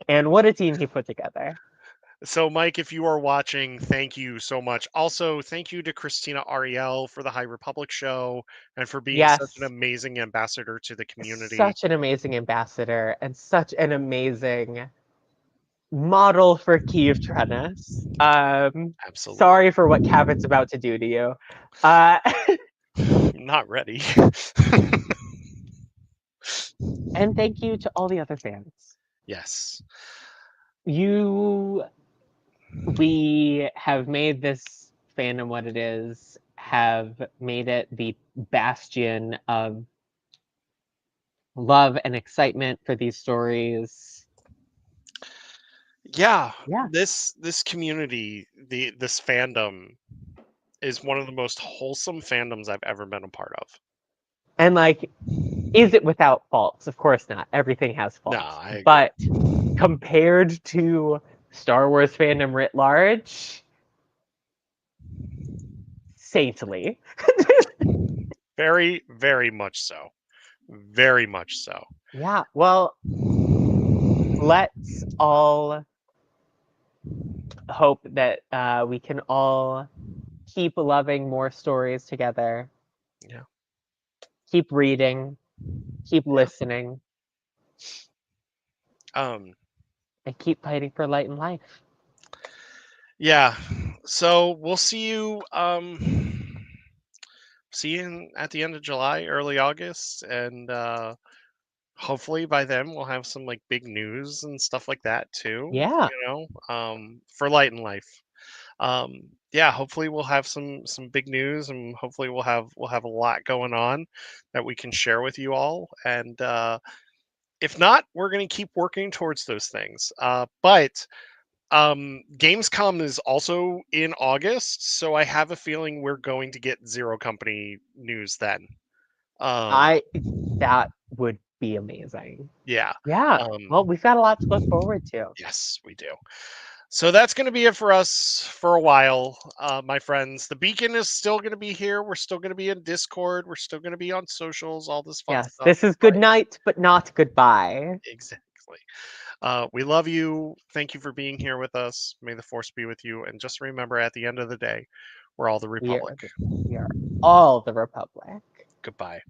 And what a team he put together. So, Mike, if you are watching, thank you so much. Also, thank you to Christina Ariel for the High Republic show and for being such an Yes, amazing ambassador to the community. such an amazing ambassador and such an amazing model for Kiev Trenis. Absolutely. Sorry for what Cabot's about to do to you. Uh, Not ready. and thank you to all the other fans. Yes. You, we have made this fandom what it is, have made it the bastion of love and excitement for these stories. Yeah, Yeah. this community, this fandom is one of the most wholesome fandoms I've ever been a part of. And like, is it without faults? Of course not. Everything has No, faults. I agree. But compared to Star Wars fandom writ large, saintly. Very, very much so. Very much so. Yeah, well, let's all hope that we can all keep loving more stories together. Yeah. Keep reading, keep Yeah. listening, Um, and keep fighting for light and life. yeah. So we'll see you. See you at the end of July, early August, and hopefully by then we'll have some like big news and stuff like that too. Yeah. For Light and Life. Yeah, hopefully we'll have some big news, and hopefully we'll have a lot going on that we can share with you all. And if not, we're going to keep working towards those things. But Gamescom is also in August, so I have a feeling we're going to get Zero Company news then. Um, I that would be amazing. yeah. Yeah. Um, Well, we've got a lot to look forward to. yes, we do. So that's going to be it for us for a while, my friends. The Beacon is still going to be here. We're still going to be in Discord. We're still going to be on socials, all this fun Yes, stuff. this is good But night, but not goodbye. exactly. We love you. Thank you for being here with us. May the force be with you. And just remember, at the end of the day, we're all the Republic. We are all the Republic. Goodbye.